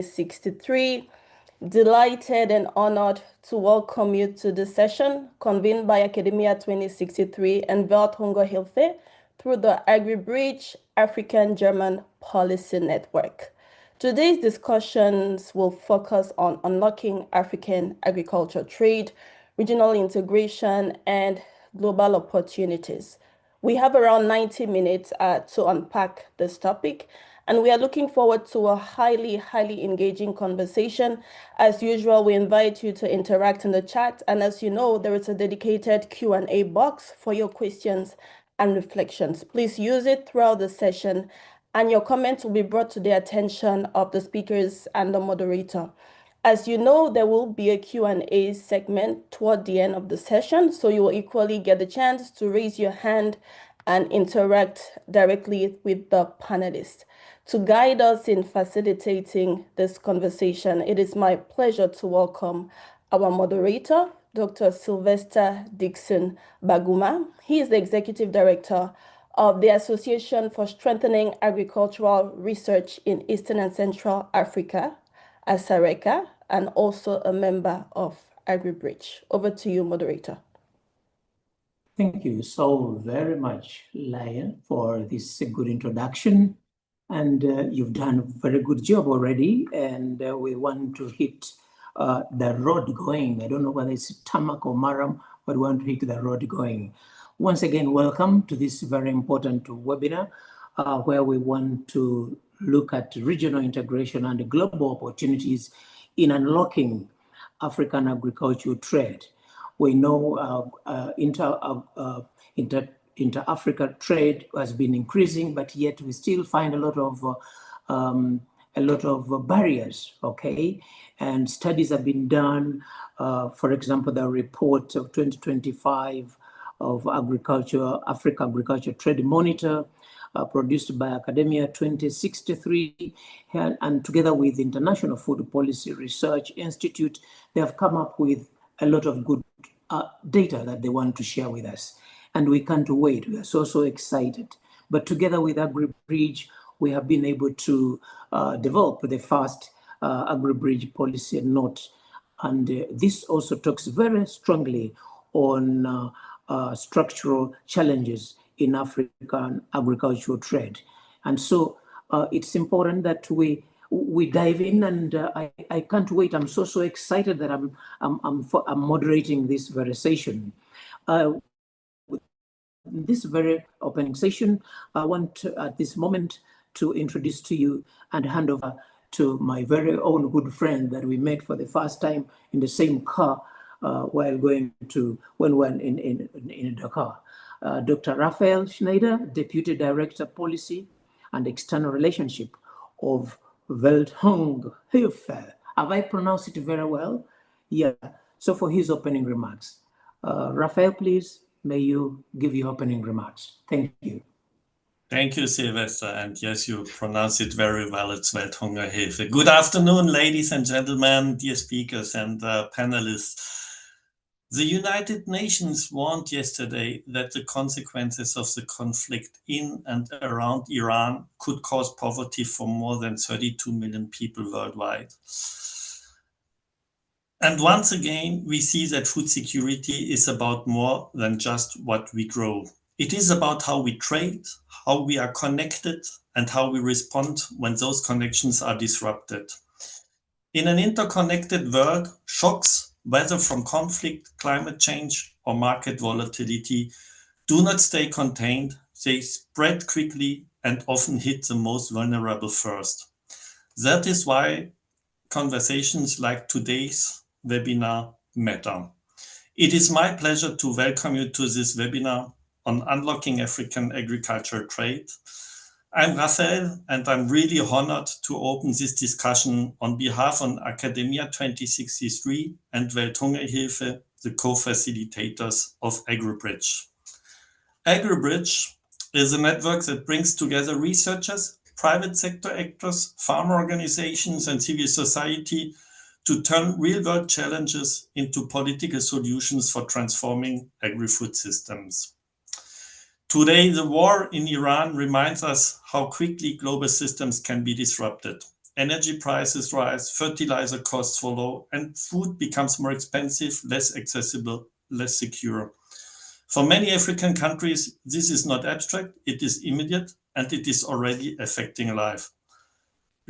2063. Delighted and honored to welcome you to the session convened by Academia 2063 and Welthungerhilfe through the AgriBridge African-German Policy Network. Today's discussions will focus on unlocking African agriculture trade, regional integration, and global opportunities. We have around 90 minutes to unpack this topic, and we are looking forward to a highly engaging conversation. As usual, we invite you to interact in the chat, and as you know, there is a dedicated Q&A box for your questions and reflections. Please use it throughout the session, and your comments will be brought to the attention of the speakers and the moderator. As you know, there will be a Q&A segment toward the end of the session, so you will equally get the chance to raise your hand and interact directly with the panelists. To guide us in facilitating this conversation, it is my pleasure to welcome our moderator, Dr. Sylvester Dixon Baguma. He is the Executive Director of the Association for Strengthening Agricultural Research in Eastern and Central Africa, ASARECA, and also a member of AgriBridge. Over to you, moderator. Thank you so very much, Lion, for this good introduction. And you've done a very good job already. And we want to hit the road going. I don't know whether it's tarmac or maram, but we want to hit the road going. Once again, welcome to this very important webinar where we want to look at regional integration and global opportunities in unlocking African agricultural trade. We know inter-Africa trade has been increasing, but yet we still find a lot of barriers, okay? And studies have been done. For example, the report of 2025 of Africa Agriculture Trade Monitor, produced by Academia 2063, and together with the International Food Policy Research Institute, they have come up with a lot of good data that they want to share with us. And we can't wait. We are so excited. But together with AgriBridge, we have been able to develop the first AgriBridge policy note. And this also talks very strongly on structural challenges in African agricultural trade. And so it's important that we dive in, and I can't wait. I'm so excited that I'm moderating this very session. This very opening session, I want to, at this moment, to introduce to you and hand over to my very own good friend that we met for the first time in the same car while going to, when we were in Dakar. Dr. Raphael Schneider, Deputy Director Policy and External Relationship of Welthungerhilfe. Have I pronounced it very well? Yeah. So for his opening remarks, Raphael, please, may you give your opening remarks. Thank you. Thank you, Sylvester. And yes, you pronounce it very well. It's Welthungerhilfe. Good afternoon, ladies and gentlemen, dear speakers and panelists. The United Nations warned yesterday that the consequences of the conflict in and around Iran could cause poverty for more than 32 million people worldwide. And once again, we see that food security is about more than just what we grow. It is about how we trade, how we are connected, and how we respond when those connections are disrupted. In an interconnected world, shocks, whether from conflict, climate change, or market volatility, do not stay contained. They spread quickly and often hit the most vulnerable first. That is why conversations like today's webinar matter. It is my pleasure to welcome you to this webinar on unlocking African agricultural trade. I'm Raphael, and I'm really honored to open this discussion on behalf of Academia 2063 and Welthungerhilfe, the co-facilitators of AgriBridge. AgriBridge is a network that brings together researchers, private sector actors, farmer organizations, and civil society to turn real-world challenges into political solutions for transforming agri-food systems. Today, the war in Iran reminds us how quickly global systems can be disrupted. energy prices rise, fertilizer costs follow, and food becomes more expensive, less accessible, less secure. For many African countries, this is not abstract, it is immediate, and it is already affecting life.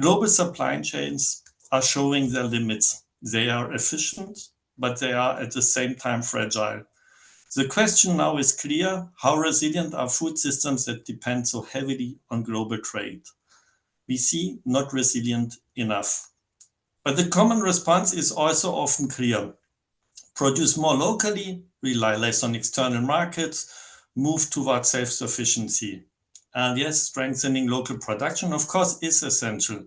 Global supply chains are showing their limits. They are efficient, but they are at the same time fragile. The question now is clear: how resilient are food systems that depend so heavily on global trade? We see not resilient enough. But the common response is also often clear: produce more locally, rely less on external markets, move towards self-sufficiency. And yes, strengthening local production, of course, is essential.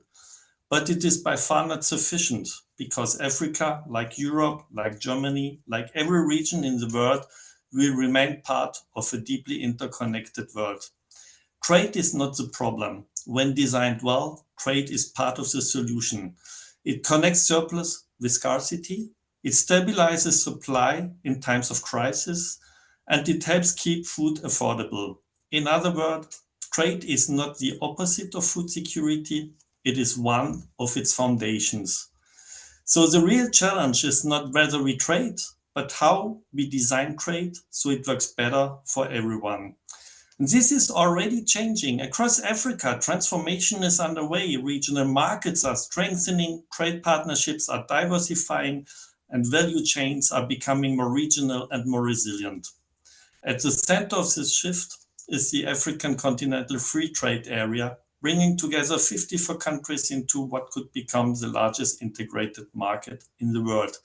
But it is by far not sufficient, because Africa, like Europe, like Germany, like every region in the world, will remain part of a deeply interconnected world. Trade is not the problem. When designed well, trade is part of the solution. It connects surplus with scarcity, it stabilizes supply in times of crisis, and it helps keep food affordable. In other words, trade is not the opposite of food security, it is one of its foundations. So the real challenge is not whether we trade, but how we design trade so it works better for everyone. And this is already changing. Across Africa, transformation is underway. Regional markets are strengthening, trade partnerships are diversifying, and value chains are becoming more regional and more resilient. At the center of this shift is the African Continental Free Trade Area, bringing together 54 countries into what could become the largest integrated market in the world.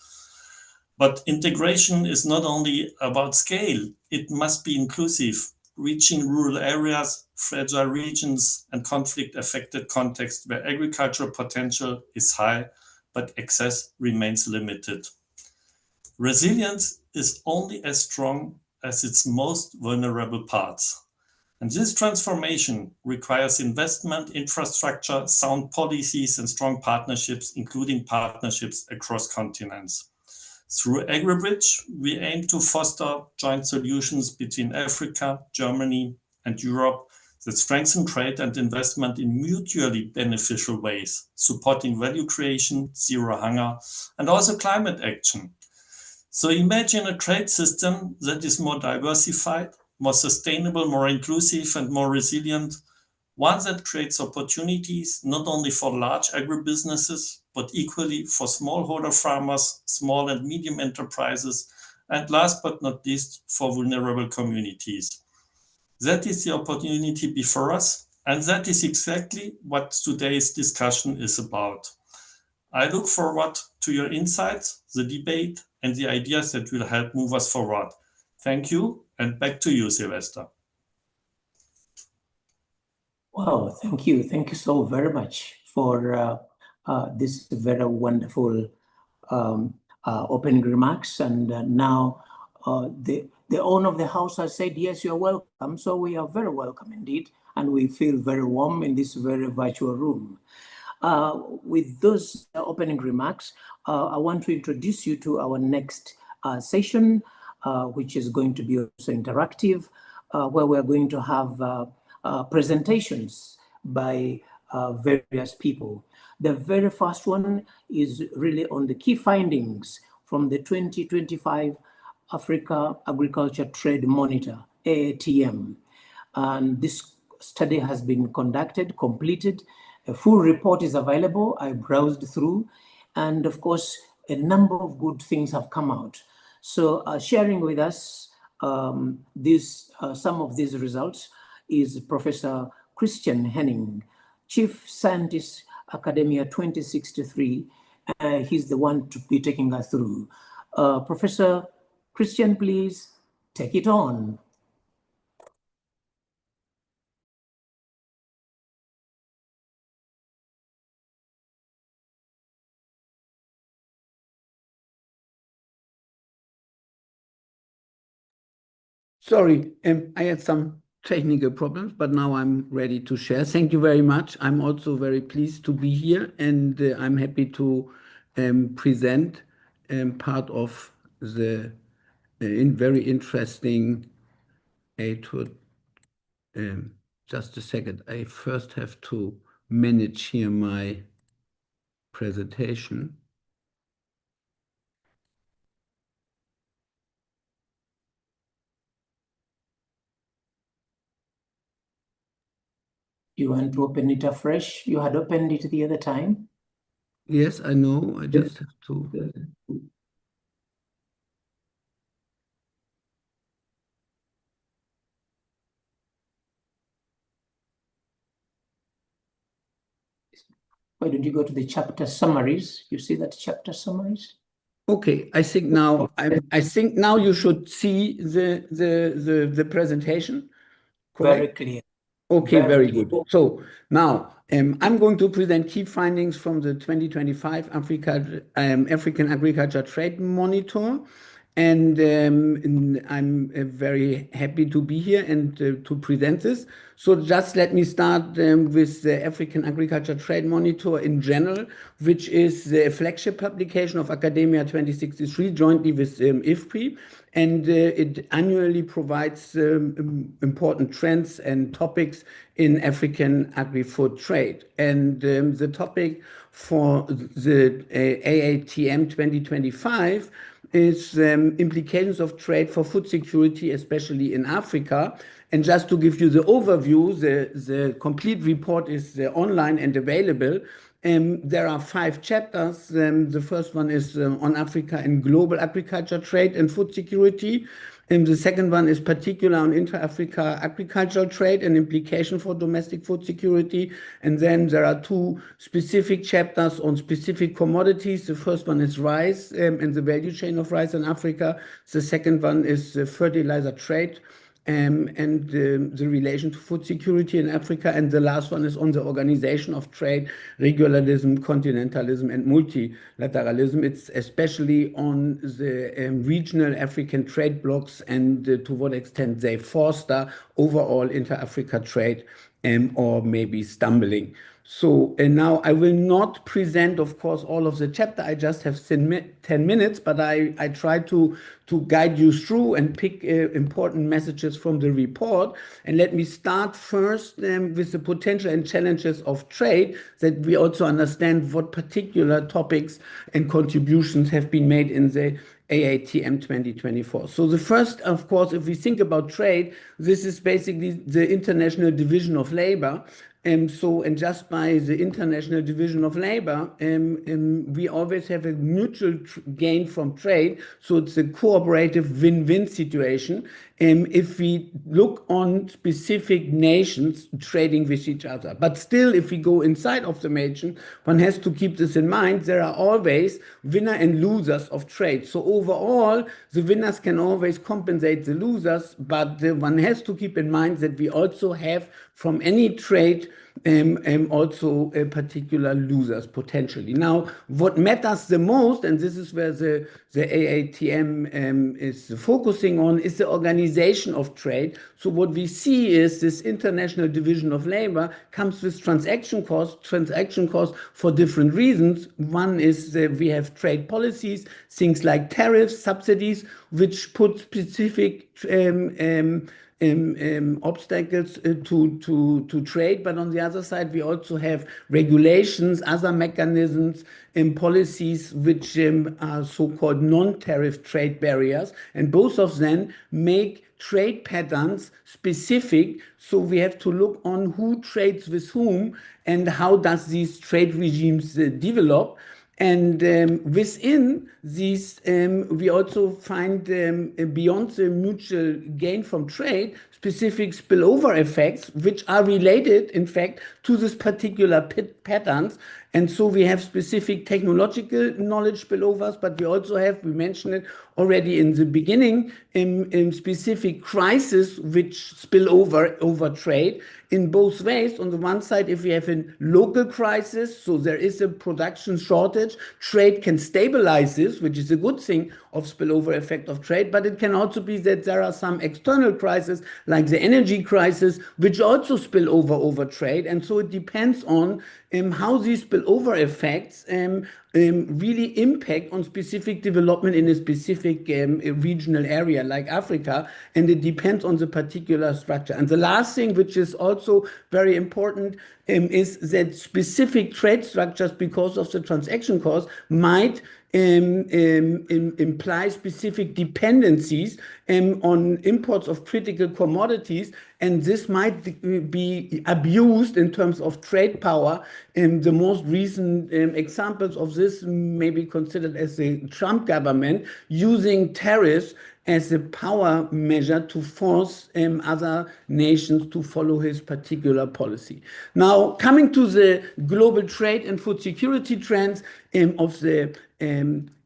But integration is not only about scale, it must be inclusive, reaching rural areas, fragile regions, and conflict-affected contexts where agricultural potential is high, but access remains limited. Resilience is only as strong as its most vulnerable parts. And this transformation requires investment, infrastructure, sound policies, and strong partnerships, including partnerships across continents. Through AgriBridge, we aim to foster joint solutions between Africa, Germany, and Europe that strengthen trade and investment in mutually beneficial ways, supporting value creation, zero hunger, and also climate action. So imagine a trade system that is more diversified, more sustainable, more inclusive, and more resilient, one that creates opportunities not only for large agribusinesses, but equally for smallholder farmers, small and medium enterprises, and last but not least, for vulnerable communities. That is the opportunity before us, and that is exactly what today's discussion is about. I look forward to your insights, the debate, and the ideas that will help move us forward. Thank you, and back to you, Sylvester. Wow, thank you. Thank you so very much for this very wonderful opening remarks. And now the owner of the house has said, yes, you're welcome. So we are very welcome indeed. And we feel very warm in this very virtual room. With those opening remarks, I want to introduce you to our next session, which is going to be also interactive, where we're going to have presentations by various people. The very first one is really on the key findings from the 2025 Africa Agriculture Trade Monitor, AATM. And this study has been conducted, completed. A full report is available. I browsed through, and of course, a number of good things have come out. So sharing with us some of these results is Professor Christian Henning, Chief Scientist, Academia 2063. He's the one to be taking us through. Professor Christian, please take it on. Sorry, I had some technical problems, but now I'm ready to share. Thank you very much. I'm also very pleased to be here, and I'm happy to present part of the very interesting. Just a second. I first have to manage here my presentation. You want to open it afresh? You had opened it the other time. Yes, I know. I just have to. Why don't you go to the chapter summaries? You see that chapter summaries? Okay, I think now you should see the presentation. Correct? Very clear. Okay, very clear. good. So now I'm going to present key findings from the 2025 African Agriculture Trade Monitor. And I'm very happy to be here and to present this. So just let me start with the African Agriculture Trade Monitor in general, which is the flagship publication of Academia 2063 jointly with IFPRI. And it annually provides important trends and topics in African agri-food trade. And the topic for the AATM 2025 is implications of trade for food security, especially in Africa. And just to give you the overview, the complete report is online and available. There are 5 chapters. The first one is on Africa and global agriculture trade and food security. The second one is particular on inter-Africa agricultural trade and implication for domestic food security. And then there are 2 specific chapters on specific commodities. The first one is rice and the value chain of rice in Africa. The second one is fertilizer trade and the relation to food security in Africa. And the last one is on the organization of trade, regionalism, continentalism, and multilateralism. It's especially on the regional African trade blocs and to what extent they foster overall inter-Africa trade or maybe stumbling. So now I will not present, of course, all of the chapter. I just have 10 minutes, but I try to guide you through and pick important messages from the report. And let me start first with the potential and challenges of trade, that we also understand what particular topics and contributions have been made in the AATM 2024. So the first, of course, if we think about trade, this is basically the International Division of Labor. And just by the International Division of Labor, we always have a mutual gain from trade. So it's a cooperative win-win situation. If we look on specific nations trading with each other. But still, if we go inside of the nation, one has to keep this in mind. There are always winner and losers of trade. So overall, the winners can always compensate the losers, but one has to keep in mind that we also have from any trade also particular losers potentially. Now, what matters the most, and this is where the AATM is focusing on, is the organization of trade. So what we see is this International Division of Labor comes with transaction costs for different reasons. One is we have trade policies, things like tariffs, subsidies, which put specific obstacles to trade, but on the other side we also have regulations, other mechanisms and policies which are so-called non-tariff trade barriers, and both of them make trade patterns specific. So we have to look on who trades with whom and how does these trade regimes develop. And within these, we also find beyond the mutual gain from trade, specific spillover effects, which are related, in fact, to this particular patterns. And so we have specific technological knowledge spillovers, but we also have, we mentioned it already in the beginning, in specific crises which spill over trade in both ways. On the one side, if we have a local crisis, so there is a production shortage, trade can stabilize this, which is a good thing of spillover effect of trade, but it can also be that there are some external crises like the energy crisis, which also spill over trade. And so it depends on how these spillover effects really impact on specific development in a specific regional area like Africa, and it depends on the particular structure. And the last thing, which is also very important, is that specific trade structures, because of the transaction cost, might imply specific dependencies on imports of critical commodities, and this might be abused in terms of trade power. And the most recent examples of this may be considered as the Trump government using tariffs as a power measure to force other nations to follow his particular policy. Now, coming to the global trade and food security trends of the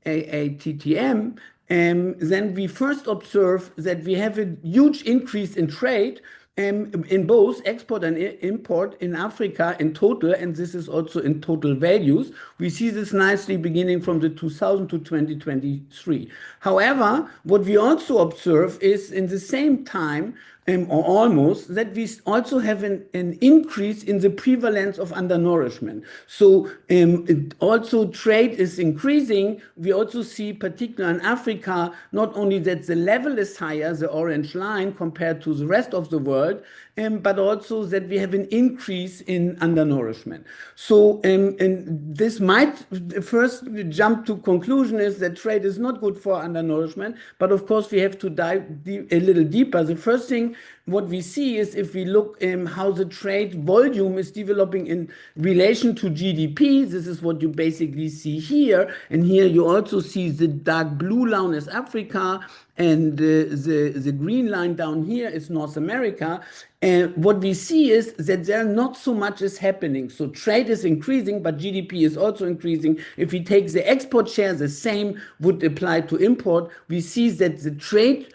AATTM, then we first observe that we have a huge increase in trade in both export and import in Africa in total, and this is also in total values. We see this nicely beginning from the 2000 to 2023. However, what we also observe is in the same time, or almost, that we also have an increase in the prevalence of undernourishment. So also trade is increasing. We also see, particularly in Africa, not only that the level is higher, the orange line, compared to the rest of the world, but also that we have an increase in undernourishment. So and this might first jump to conclusion is that trade is not good for undernourishment, but of course we have to dive a little deeper. The first thing what we see is, if we look how the trade volume is developing in relation to GDP, this is what you basically see here. And here you also see the dark blue line is Africa, and the green line down here is North America. And what we see is that there not so much is happening. So trade is increasing, but GDP is also increasing. If we take the export share, the same would apply to import. We see that the trade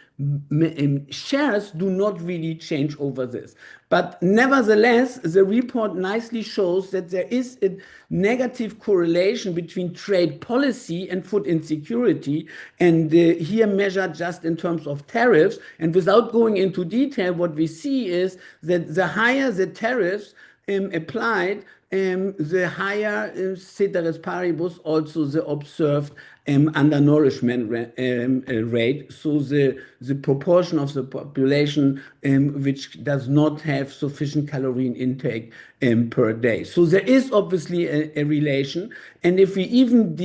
shares do not really change over this. But nevertheless, the report nicely shows that there is a negative correlation between trade policy and food insecurity, and here measured just in terms of tariffs. And without going into detail, what we see is that the higher the tariffs applied, the higher ceteris paribus also the observed undernourishment rate. So the proportion of the population which does not have sufficient calorie intake per day. So there is obviously a relation. And if we even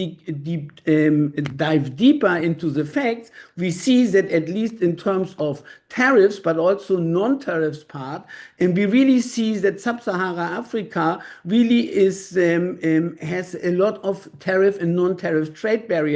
dive deeper into the facts, we see that at least in terms of tariffs, but also non-tariffs part, and we really see that Sub-Saharan Africa really is has a lot of tariff and non-tariff trade barriers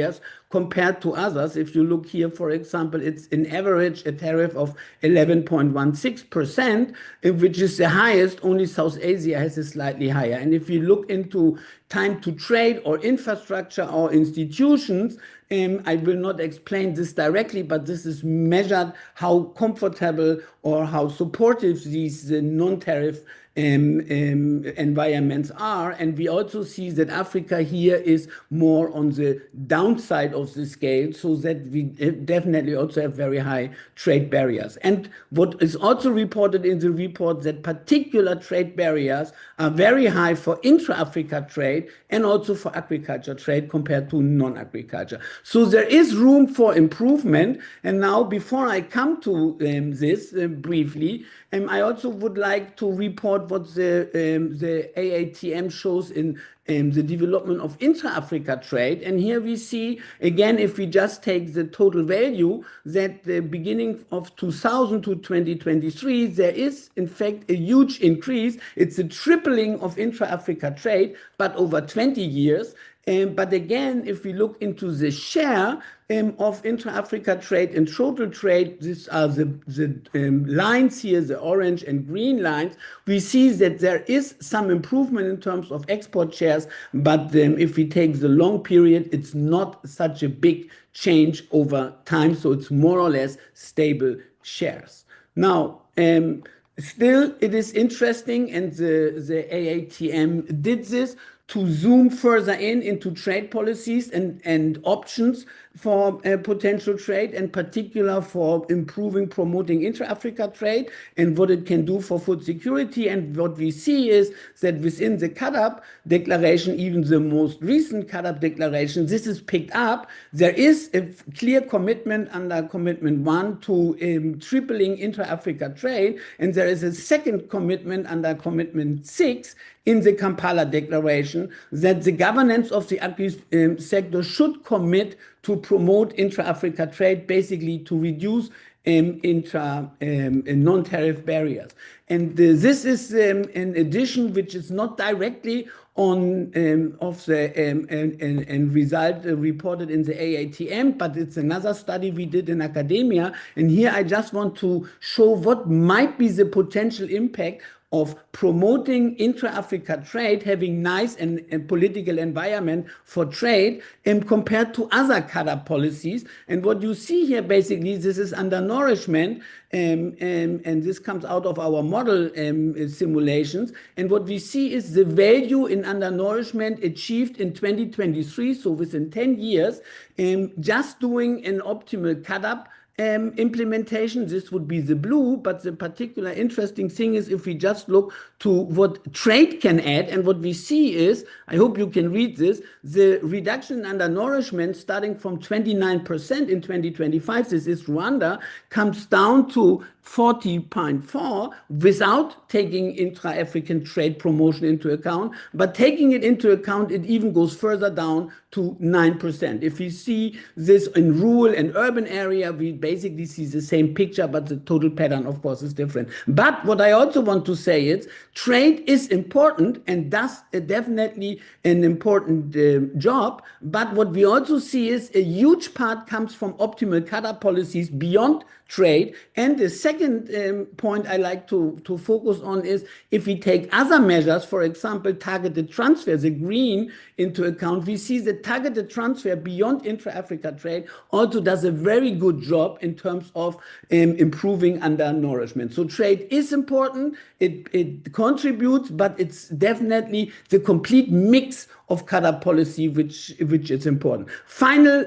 compared to others. If you look here, for example, it's in average a tariff of 11.16%, which is the highest. Only South Asia has a slightly higher. And if you look into time to trade or infrastructure or institutions, I will not explain this directly, but this is measured how comfortable or how supportive these non-tariff environments are. And we also see that Africa here is more on the downside of the scale, so that we definitely also have very high trade barriers. And what is also reported in the report, that particular trade barriers are very high for intra-Africa trade and also for agriculture trade compared to non-agriculture. So there is room for improvement. And now, before I come to this briefly, I also would like to report what the AATM shows in the development of intra-Africa trade. And here we see, again, if we just take the total value, that the beginning of 2000 to 2023, there is, in fact, a huge increase. It's a tripling of intra-Africa trade, but over 20 years. But again, if we look into the share of intra-Africa trade and total trade, these are the lines here, the orange and green lines, we see that there is some improvement in terms of export shares, but if we take the long period, it's not such a big change over time, so it's more or less stable shares. Now, still, it is interesting, and the AATM did this, to zoom further into trade policies and options for potential trade, in particular for improving, promoting intra-Africa trade and what it can do for food security. And what we see is that within the CAADP declaration, even the most recent CAADP declaration, this is picked up. There is a clear commitment under Commitment 1 to tripling intra-Africa trade, and there is a second commitment under Commitment 6 in the Kampala Declaration that the governance of the agri sector should commit to promote intra-Africa trade, basically to reduce non-tariff barriers. And this is an addition which is not directly on of the result reported in the AATM, but it's another study we did in academia. And here I just want to show what might be the potential impact of promoting intra-Africa trade, having nice and political environment for trade, compared to other CAADP policies. And what you see here, basically, this is undernourishment, and this comes out of our model simulations. And what we see is the value in undernourishment achieved in 2023, so within 10 years, just doing an optimal CAADP implementation. This would be the blue, but the particular interesting thing is if we just look to what trade can add, and what we see is, I hope you can read this, the reduction in undernourishment starting from 29% in 2025, this is Rwanda, comes down to 40.4 without taking intra-African trade promotion into account, but taking it into account, it even goes further down to 9%. If we see this in rural and urban area, we basically see the same picture, but the total pattern, of course, is different. But what I also want to say is trade is important, and thus definitely an important job. But what we also see is a huge part comes from optimal CAADP policies beyond trade. And the second point I like to focus on is if we take other measures, for example, targeted transfer, the green, into account, we see that targeted transfer beyond intra-Africa trade also does a very good job in terms of improving undernourishment. So trade is important, it contributes, but it's definitely the complete mix of CAADP policy which is important. Final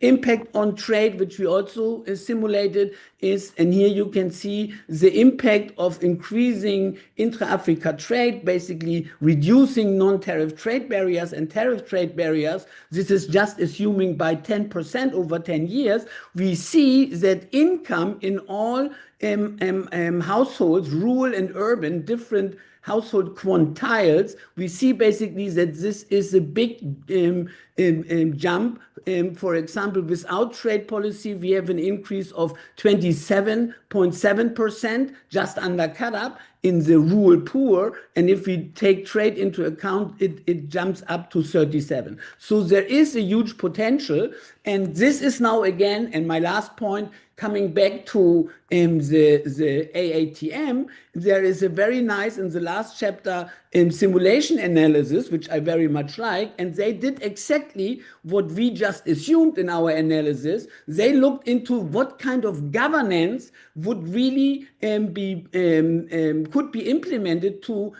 impact on trade, which we also simulated, is, and here you can see the impact of increasing intra-Africa trade, basically reducing non-tariff trade barriers and tariff trade barriers. This is just assuming by 10% over 10 years. We see that income in all households, rural and urban, different household quantiles, we see basically that this is a big jump. For example, without trade policy, we have an increase of 27.7% just under CAADP in the rural poor. And if we take trade into account, it jumps up to 37. So there is a huge potential. And this is now again, and my last point, coming back to the AATM, there is a very nice, in the last chapter, simulation analysis, which I very much like, and they did exactly what we just assumed in our analysis. They looked into what kind of governance would really could be implemented to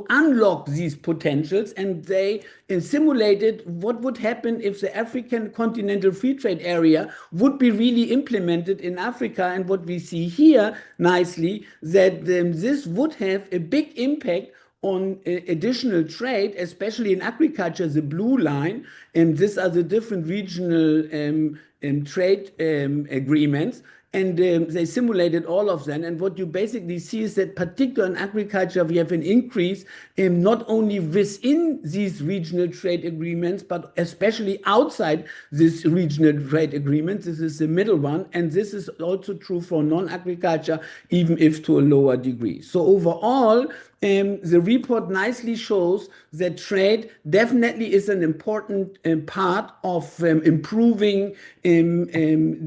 unlock these potentials, and they simulated what would happen if the African Continental Free Trade Area would be really implemented in Africa. And what we see here nicely, that this would have a big impact on additional trade, especially in agriculture, the blue line, and these are the different regional trade agreements. And they simulated all of them. And what you basically see is that, particularly in agriculture, we have an increase not only within these regional trade agreements, but especially outside this regional trade agreements. This is the middle one. And this is also true for non-agriculture, even if to a lower degree. So overall, the report nicely shows that trade definitely is an important part of improving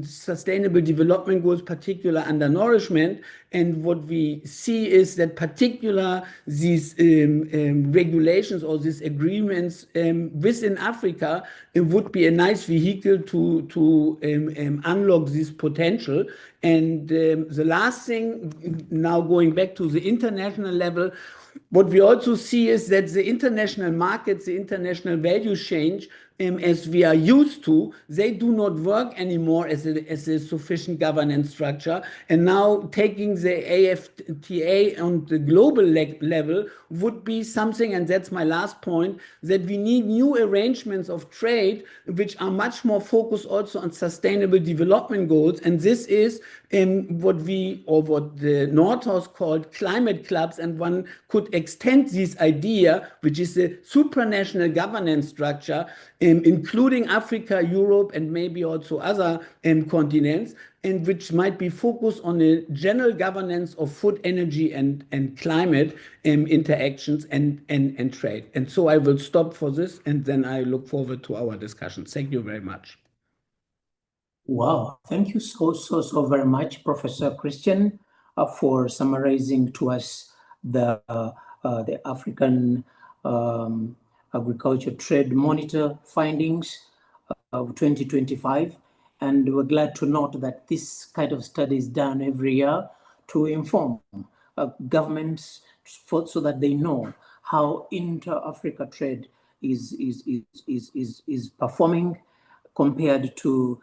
sustainable development goals, particular undernourishment. And what we see is that particular these regulations or these agreements within Africa, it would be a nice vehicle to unlock this potential. And the last thing, now going back to the international level, what we also see is that the international markets, the international value change, as we are used to, they do not work anymore as a sufficient governance structure. And now taking the AFTA on the global level would be something, and that's my last point, that we need new arrangements of trade, which are much more focused also on sustainable development goals. And this is what the Nordhaus called climate clubs, and one could extend this idea, which is a supranational governance structure, including Africa, Europe, and maybe also other continents, and which might be focused on a general governance of food, energy, and climate interactions and trade. And so I will stop for this, and then I look forward to our discussion. Thank you very much. Wow, thank you so very much, Professor Christian, for summarizing to us the African Agriculture Trade Monitor findings of 2025. And we're glad to note that this kind of study is done every year to inform governments so that they know how inter-Africa trade is performing compared to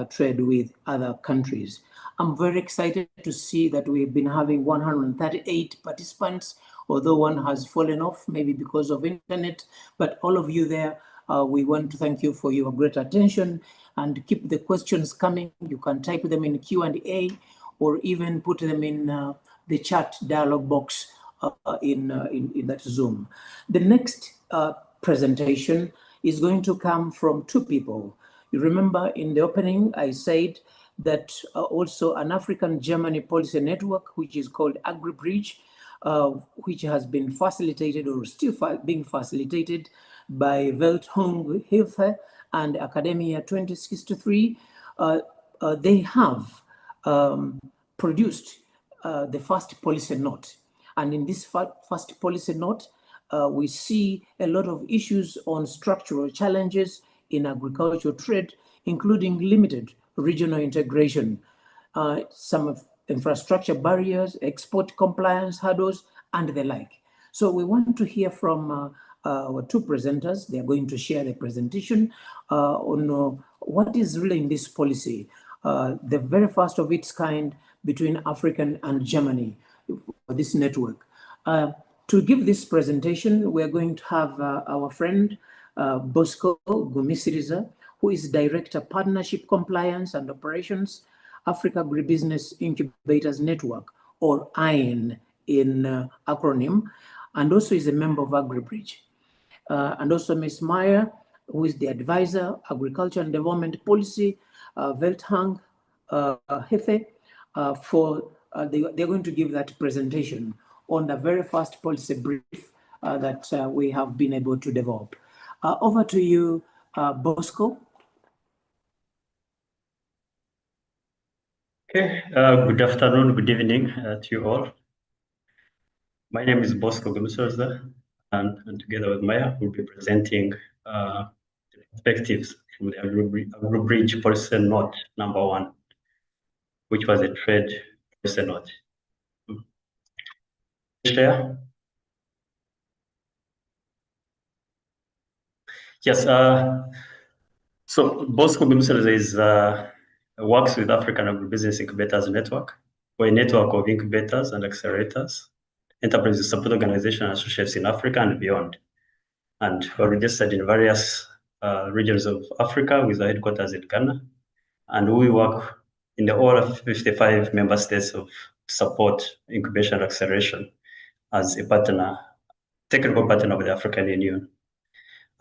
trade with other countries. I'm very excited to see that we've been having 138 participants, although one has fallen off, maybe because of internet, but all of you there, we want to thank you for your great attention, and keep the questions coming. You can type them in Q&A or even put them in the chat dialog box in that Zoom. The next presentation is going to come from two people. You remember in the opening, I said that also an African-Germany policy network, which is called AgriBridge, which has been facilitated or still being facilitated by Welthung Hilfe and Academia 2063. They have produced the first policy note. And in this first policy note, we see a lot of issues on structural challenges in agricultural trade, including limited regional integration, some of infrastructure barriers, export compliance hurdles, and the like. So we want to hear from our two presenters. They are going to share the presentation on what is really in this policy, the very first of its kind between African and Germany, this network. To give this presentation, we're going to have our friend, Bosco Gumisiriza, who is Director Partnership Compliance and Operations, Africa Agribusiness Incubators Network, or AIN in acronym, and also is a member of AgriBridge. And also Ms. Meyer, who is the Advisor, Agriculture and Development Policy, Welthung Hilfe, they're going to give that presentation on the very first policy brief that we have been able to develop. Over to you, Bosco. Okay, good afternoon, good evening to you all. My name is Bosco Gumisiriza, and together with Maya, we'll be presenting the perspectives from the AgriBridge policy note number 1, which was a trade policy note. Share. Yes, so Bosco Gumisiriza is works with African Agribusiness Incubators Network. We're a network of incubators and accelerators, enterprises support organizations and associates in Africa and beyond. And we're registered in various regions of Africa with our headquarters in Ghana. And we work in all of 55 member states of support incubation and acceleration as a partner, technical partner with the African Union.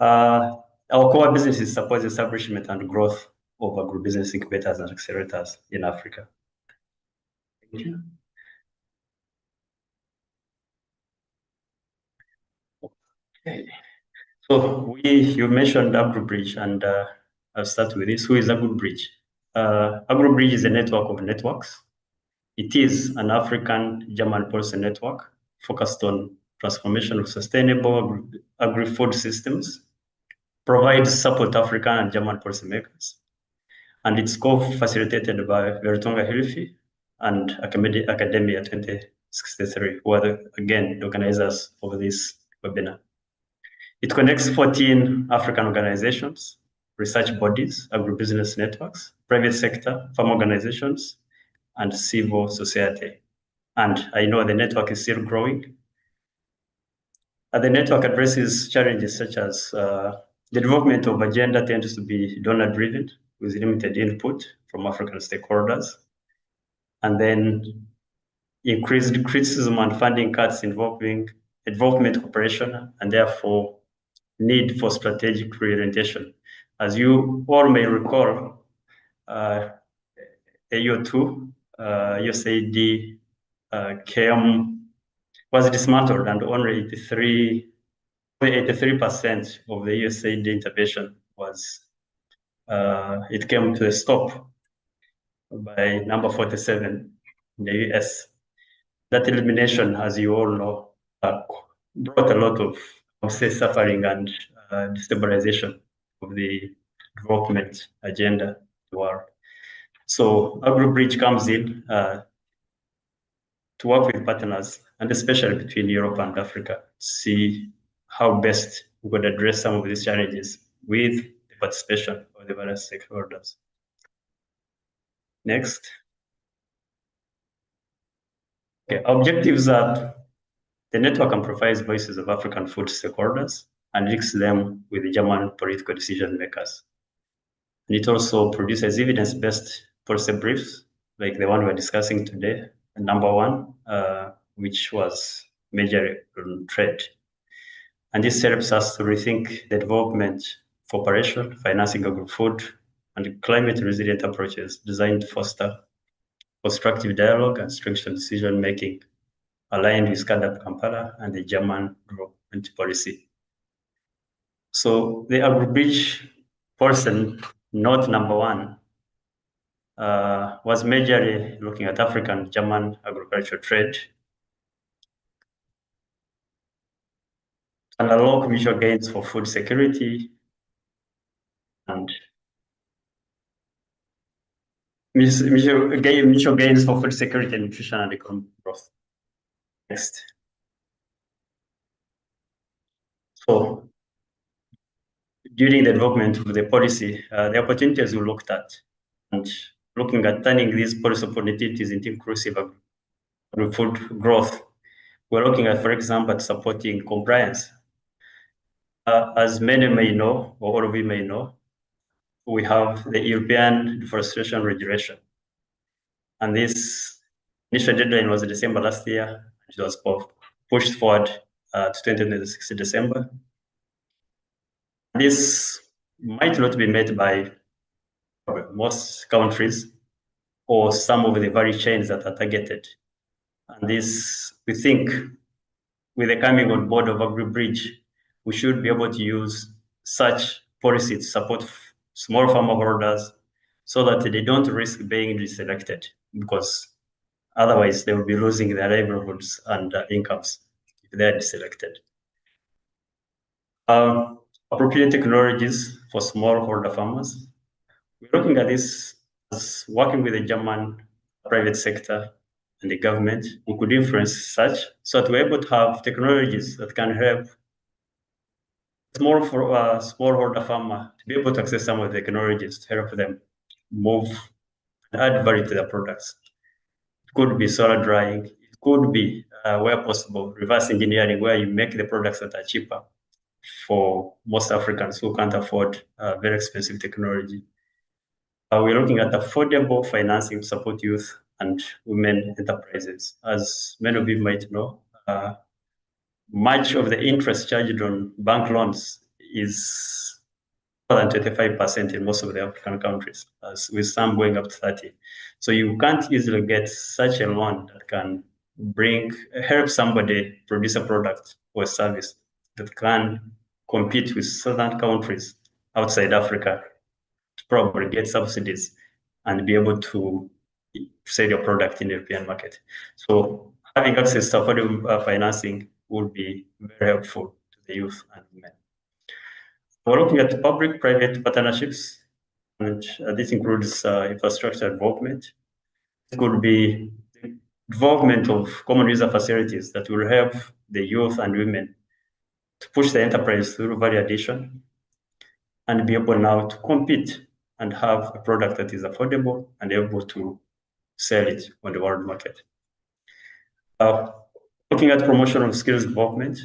Our core business is support the establishment and growth of agribusiness incubators and accelerators in Africa. Thank you. Okay. So you mentioned AgriBridge, and I'll start with this. Who is AgriBridge? AgriBridge is a network of networks. It is an African-German policy network focused on transformation of sustainable agri-food systems, provides support African and German policymakers, and it's co-facilitated by Welthung Hilfe and Academia 63, who are again the organizers of this webinar. It connects 14 African organizations, research bodies, agribusiness networks, private sector, farm organizations, and civil society. And I know the network is still growing. The network addresses challenges such as the development of agenda tends to be donor-driven with limited input from African stakeholders, and then increased criticism and funding cuts involving development cooperation, and therefore need for strategic reorientation. As you all may recall, AO2, USAID was dismantled, and only 83% of the USAID intervention was, it came to a stop by number 47 in the US. That elimination, as you all know, brought a lot of suffering and destabilization of the development agenda to the world. So AgriBridge comes in to work with partners, and especially between Europe and Africa, to see how best we could address some of these challenges with the participation of the various stakeholders. Next. Okay, objectives are the network amplifies voices of African food stakeholders and links them with the German political decision makers. And it also produces evidence-based policy briefs, like the one we're discussing today, and number one, which was major on trade. And this helps us to rethink the development of operation, financing agri-food, and climate-resilient approaches designed to foster constructive dialogue and strengthen decision-making, aligned with CAADP Kampala and the German development policy. So the AgriBridge portion, note number one, was majorly looking at African-German agricultural trade and unlock mutual gains for food security and mutual gains for food security and nutrition and economic growth. Next. So during the development of the policy, the opportunities we looked at and looking at turning these policy opportunities into inclusive agri-food growth, we're looking at, for example, at supporting compliance. As many may know, or all of you may know, we have the European Deforestation Regulation. And this initial deadline was December last year. It was pushed forward to 2026 December. This might not be met by most countries or some of the value chains that are targeted. And this, we think, with the coming on board of AgriBridge, we should be able to use such policy to support small farmer holders so that they don't risk being deselected, because otherwise they will be losing their livelihoods and incomes if they are deselected. Appropriate technologies for smallholder farmers. We're looking at this as working with the German private sector and the government. We could influence such so that we're able to have technologies that can help smallholder farmer to be able to access some of the technologies to help them move and add value to their products. It could be solar drying. It could be, where possible, reverse engineering, where you make the products that are cheaper for most Africans who can't afford very expensive technology. We're looking at affordable financing to support youth and women enterprises. As many of you might know, much of the interest charged on bank loans is more than 25% in most of the African countries, with some going up to 30. So you can't easily get such a loan that can help somebody produce a product or a service that can compete with certain countries outside Africa to probably get subsidies and be able to sell your product in the European market. So having access to affordable financing would be very helpful to the youth and women. We're looking at public-private partnerships, and this includes infrastructure development. It could be development of common user facilities that will help the youth and women to push the enterprise through value addition and be able now to compete and have a product that is affordable and able to sell it on the world market. Looking at promotion of skills development,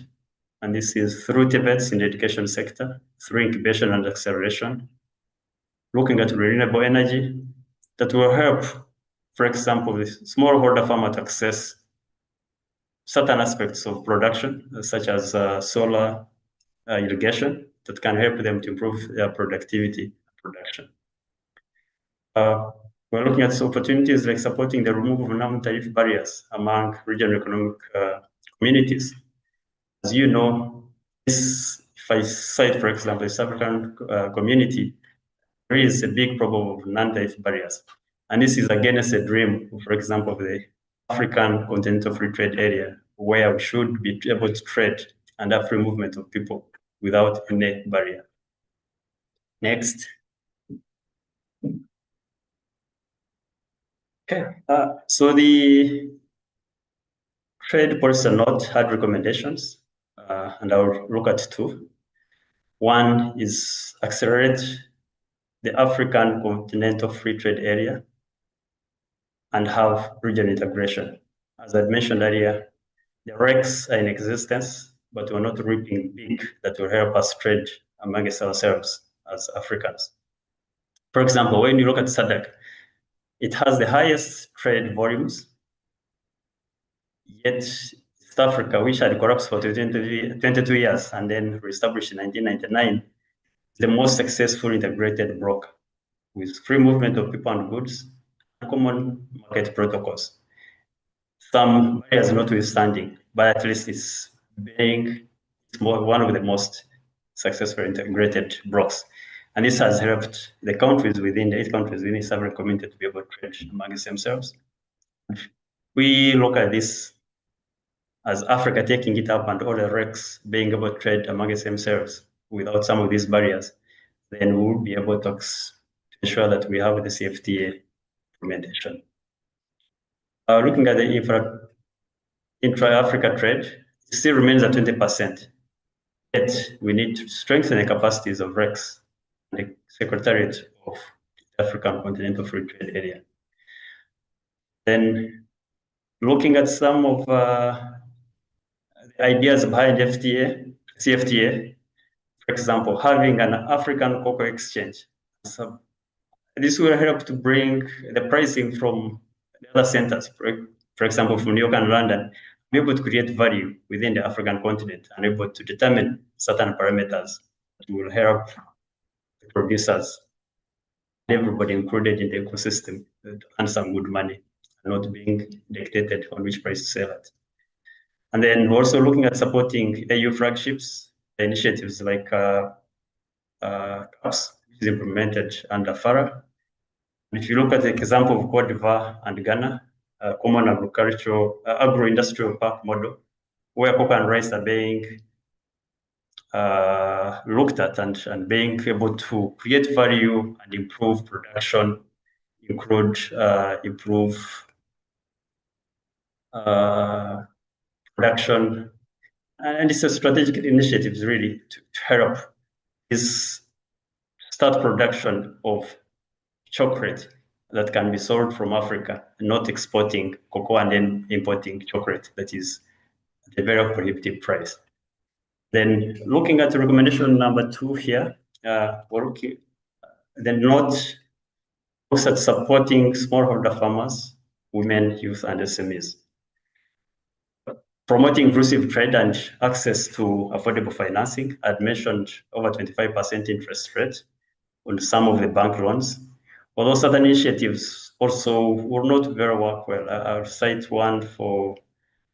and this is through TVETs in the education sector, through incubation and acceleration, looking at renewable energy that will help, for example, the smallholder farmer to access certain aspects of production, such as solar irrigation, that can help them to improve their productivity and production. We're looking at opportunities like supporting the removal of non-tariff barriers among regional economic communities. As you know, if I cite, for example, the South African community, there is a big problem of non-tariff barriers. And this is against a dream, for example, of the African Continental Free Trade Area, where we should be able to trade and have free movement of people without any barrier. Next. Okay, so the trade policy note had recommendations, and I'll look at two. One is accelerate the African Continental Free Trade Area and have regional integration. As I mentioned earlier, the RECs are in existence, but we're not reaping big that will help us trade amongst ourselves as Africans. For example, when you look at SADC, it has the highest trade volumes, yet South Africa, which had collapsed for 22 years and then reestablished in 1999, the most successful integrated bloc with free movement of people and goods and common market protocols. Some barriers notwithstanding, but at least it's one of the most successful integrated blocs. And this has helped the countries within the 8 countries within the East African community to be able to trade amongst themselves. We look at this as Africa taking it up and all the RECs being able to trade amongst themselves without some of these barriers, then we'll be able to ensure that we have the CFTA implementation. Looking at the intra-Africa trade, it still remains at 20%. Yet we need to strengthen the capacities of RECs, the Secretariat of the African Continental Free Trade Area. Then looking at some of the ideas behind CFTA, for example, having an African cocoa exchange. So this will help to bring the pricing from the other centers, for example, from New York and London, be able to create value within the African continent and able to determine certain parameters that will help the producers, everybody included in the ecosystem, to earn some good money, and not being dictated on which price to sell at. And then also looking at supporting AU flagships, initiatives like CAPS, which is implemented under FARA. And if you look at the example of Cote d'Ivoire and Ghana, common agro-industrial park model, where cocoa and rice are being looked at and being able to create value and improve production, improve production. And it's a strategic initiative really to help is start production of chocolate that can be sold from Africa, not exporting cocoa and then importing chocolate that is at a very prohibitive price. Then looking at recommendation number 2 here, we're looking, the note looks at supporting smallholder farmers, women, youth, and SMEs. Promoting inclusive trade and access to affordable financing. I'd mentioned over 25% interest rate on some of the bank loans. Although certain initiatives also will not very work well. I'll cite one for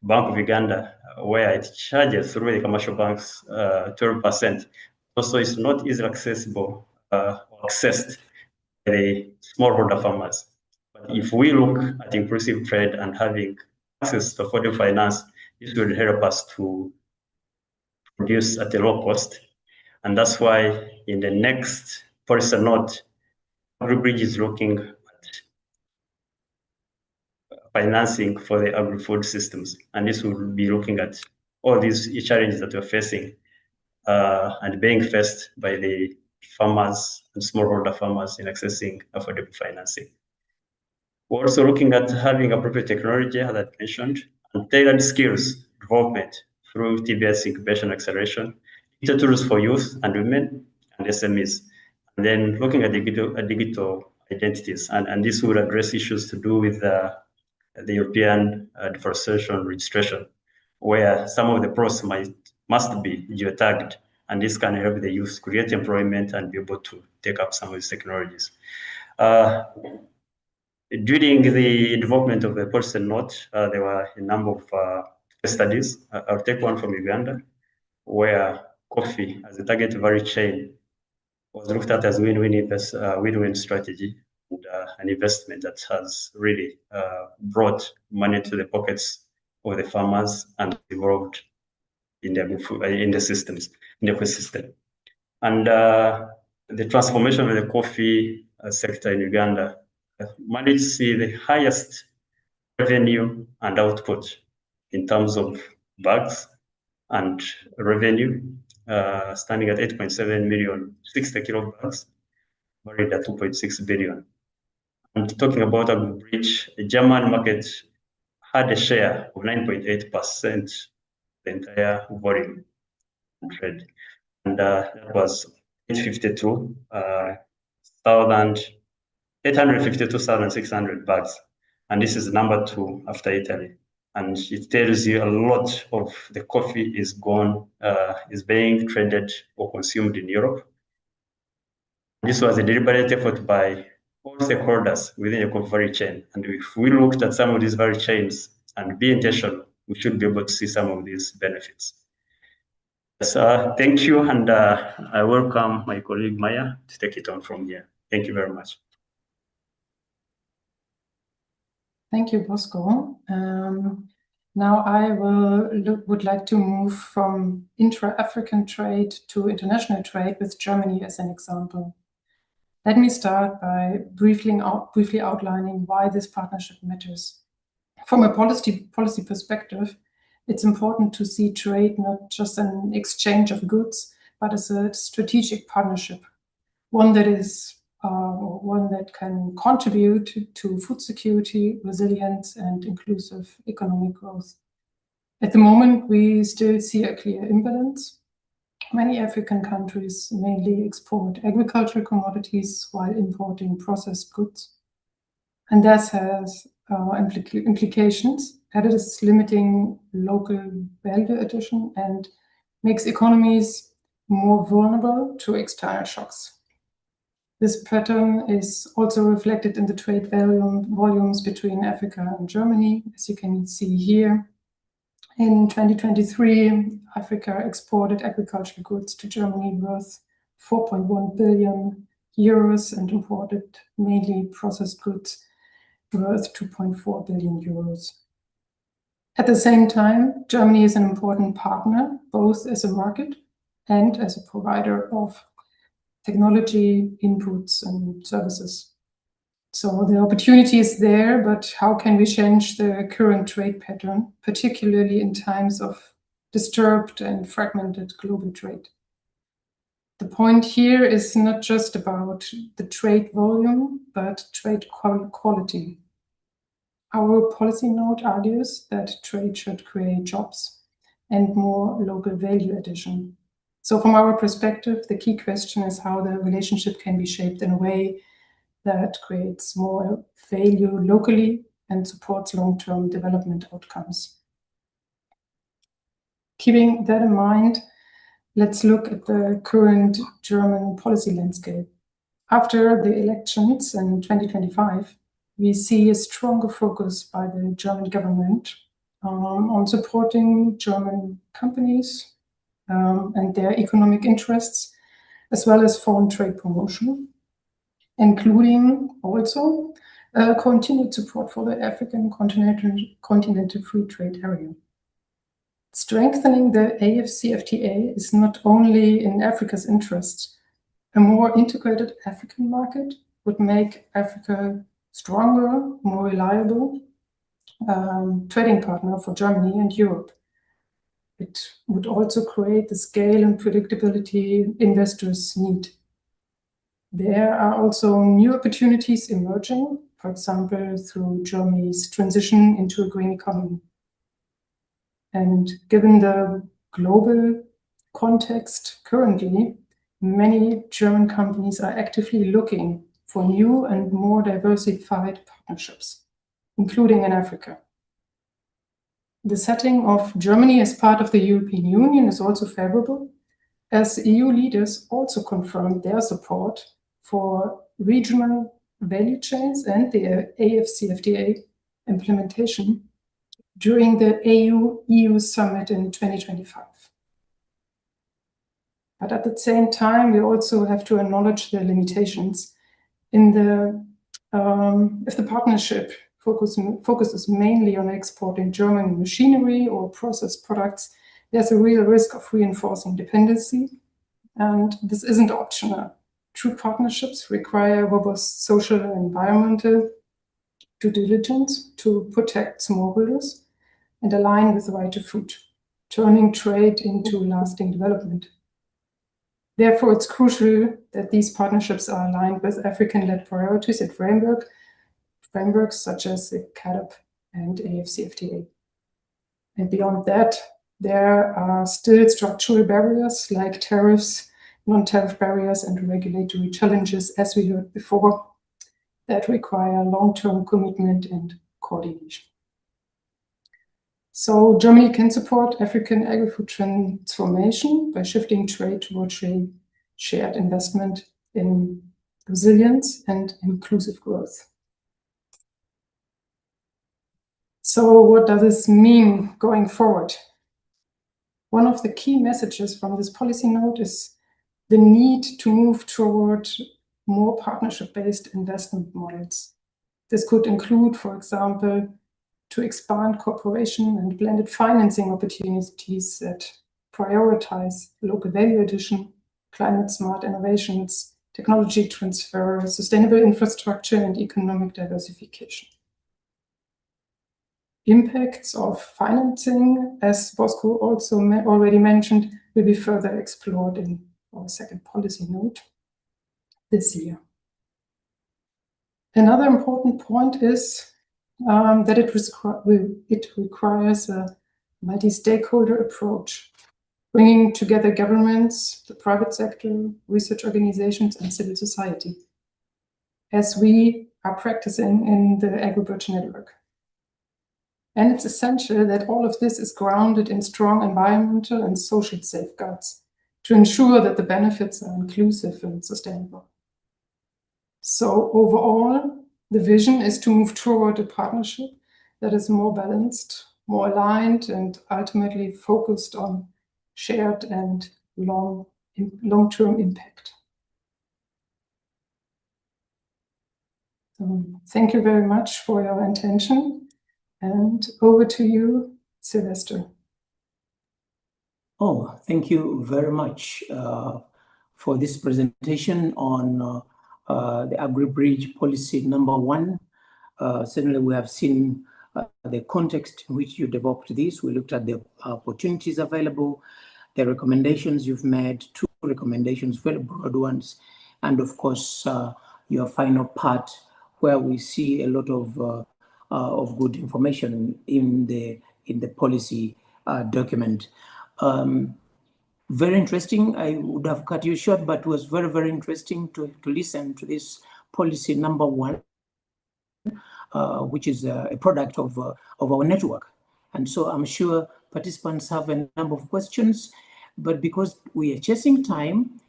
Bank of Uganda, where it charges through the commercial banks 12%. Also, it's not easily accessible or accessed by the smallholder farmers. But if we look at inclusive trade and having access to affordable finance, this will help us to produce at a low cost. And that's why in the next policy note, AgriBridge is looking at financing for the agri-food systems. And this will be looking at all these challenges that we're facing and being faced by the farmers and smallholder farmers in accessing affordable financing. We're also looking at having appropriate technology, as I mentioned, and tailored skills development through TBS incubation acceleration, digital tools for youth and women and SMEs, and then looking at digital identities. And this will address issues to do with the European deforestation registration, where some of the pros must be geotagged, and this can help the youth create employment and be able to take up some of these technologies. During the development of the policy note, there were a number of studies. I'll take one from Uganda, where coffee as a target value chain was looked at as win-win strategy, and an investment that has really brought money to the pockets of the farmers and involved in the systems, in the ecosystem. And the transformation of the coffee sector in Uganda managed to see the highest revenue and output in terms of bags and revenue, standing at 8.7 million 60 kilo bags, valued at 2.6 billion. And talking about AgriBridge, the German market had a share of 9.8%, the entire volume and trade. And that was 852,600 bags. And this is number 2 after Italy. And it tells you a lot of the coffee is being traded or consumed in Europe. This was a deliberate effort by all stakeholders within the coffee value chain. And if we looked at some of these value chains and be intentional, we should be able to see some of these benefits. So thank you, and I welcome my colleague Maya to take it on from here. Thank you very much. Thank you, Bosco. Now I would like to move from intra-African trade to international trade with Germany as an example. Let me start by briefly outlining why this partnership matters. From a policy perspective, it's important to see trade not just an exchange of goods, but as a strategic partnership, one that can contribute to food security, resilience, and inclusive economic growth. At the moment, we still see a clear imbalance. Many African countries mainly export agricultural commodities while importing processed goods. And this has implications, that it is limiting local value addition and makes economies more vulnerable to external shocks. This pattern is also reflected in the trade volumes between Africa and Germany, as you can see here. In 2023, Africa exported agricultural goods to Germany worth 4.1 billion euros and imported mainly processed goods worth 2.4 billion euros. At the same time, Germany is an important partner, both as a market and as a provider of technology, inputs, and services. So the opportunity is there, but how can we change the current trade pattern, particularly in times of disturbed and fragmented global trade? The point here is not just about the trade volume, but trade quality. Our policy note argues that trade should create jobs and more local value addition. So from our perspective, the key question is how the relationship can be shaped in a way that creates more value locally and supports long-term development outcomes. Keeping that in mind, let's look at the current German policy landscape. After the elections in 2025, we see a stronger focus by the German government on supporting German companies and their economic interests, as well as foreign trade promotion, including also continued support for the African continental free trade area. Strengthening the AFCFTA is not only in Africa's interest. A more integrated African market would make Africa stronger, more reliable, trading partner for Germany and Europe. It would also create the scale and predictability investors need. There are also new opportunities emerging, for example, through Germany's transition into a green economy. And given the global context currently, many German companies are actively looking for new and more diversified partnerships, including in Africa. The setting of Germany as part of the European Union is also favorable, as EU leaders also confirmed their support for regional value chains and the AFCFTA implementation during the AU-EU summit in 2025. But at the same time, we also have to acknowledge the limitations in the if the partnership focuses mainly on exporting German machinery or processed products, there's a real risk of reinforcing dependency, and this isn't optional. True partnerships require robust social and environmental due diligence to protect smallholders and align with the right to food, turning trade into lasting development. Therefore, it's crucial that these partnerships are aligned with African-led priorities and frameworks such as the CAADP and AFCFTA. And beyond that, there are still structural barriers like tariffs, non-tariff barriers, and regulatory challenges, as we heard before, that require long-term commitment and coordination. So Germany can support African agri-food transformation by shifting trade towards a shared investment in resilience and inclusive growth. So what does this mean going forward? One of the key messages from this policy note is the need to move toward more partnership-based investment models. This could include, for example, to expand cooperation and blended financing opportunities that prioritize local value addition, climate-smart innovations, technology transfer, sustainable infrastructure, and economic diversification. Impacts of financing, as Bosco also already mentioned, will be further explored in our second policy note this year. Another important point is that it requires a multi-stakeholder approach, bringing together governments, the private sector, research organizations, and civil society, as we are practicing in the AgriBridge network. And it's essential that all of this is grounded in strong environmental and social safeguards to ensure that the benefits are inclusive and sustainable. So overall, the vision is to move toward a partnership that is more balanced, more aligned, and ultimately focused on shared and long-term impact. So thank you very much for your attention, and over to you, Sylvester. Oh, thank you very much for this presentation on the AgriBridge policy number 1. Certainly, we have seen the context in which you developed this. We looked at the opportunities available, the recommendations you've made, 2 recommendations, very broad ones, and of course, your final part where we see a lot of good information in the policy document. Very interesting. I would have cut you short, but it was very, very interesting to listen to this policy number 1, which is a product of our network. And so I'm sure participants have a number of questions, but because we are chasing time,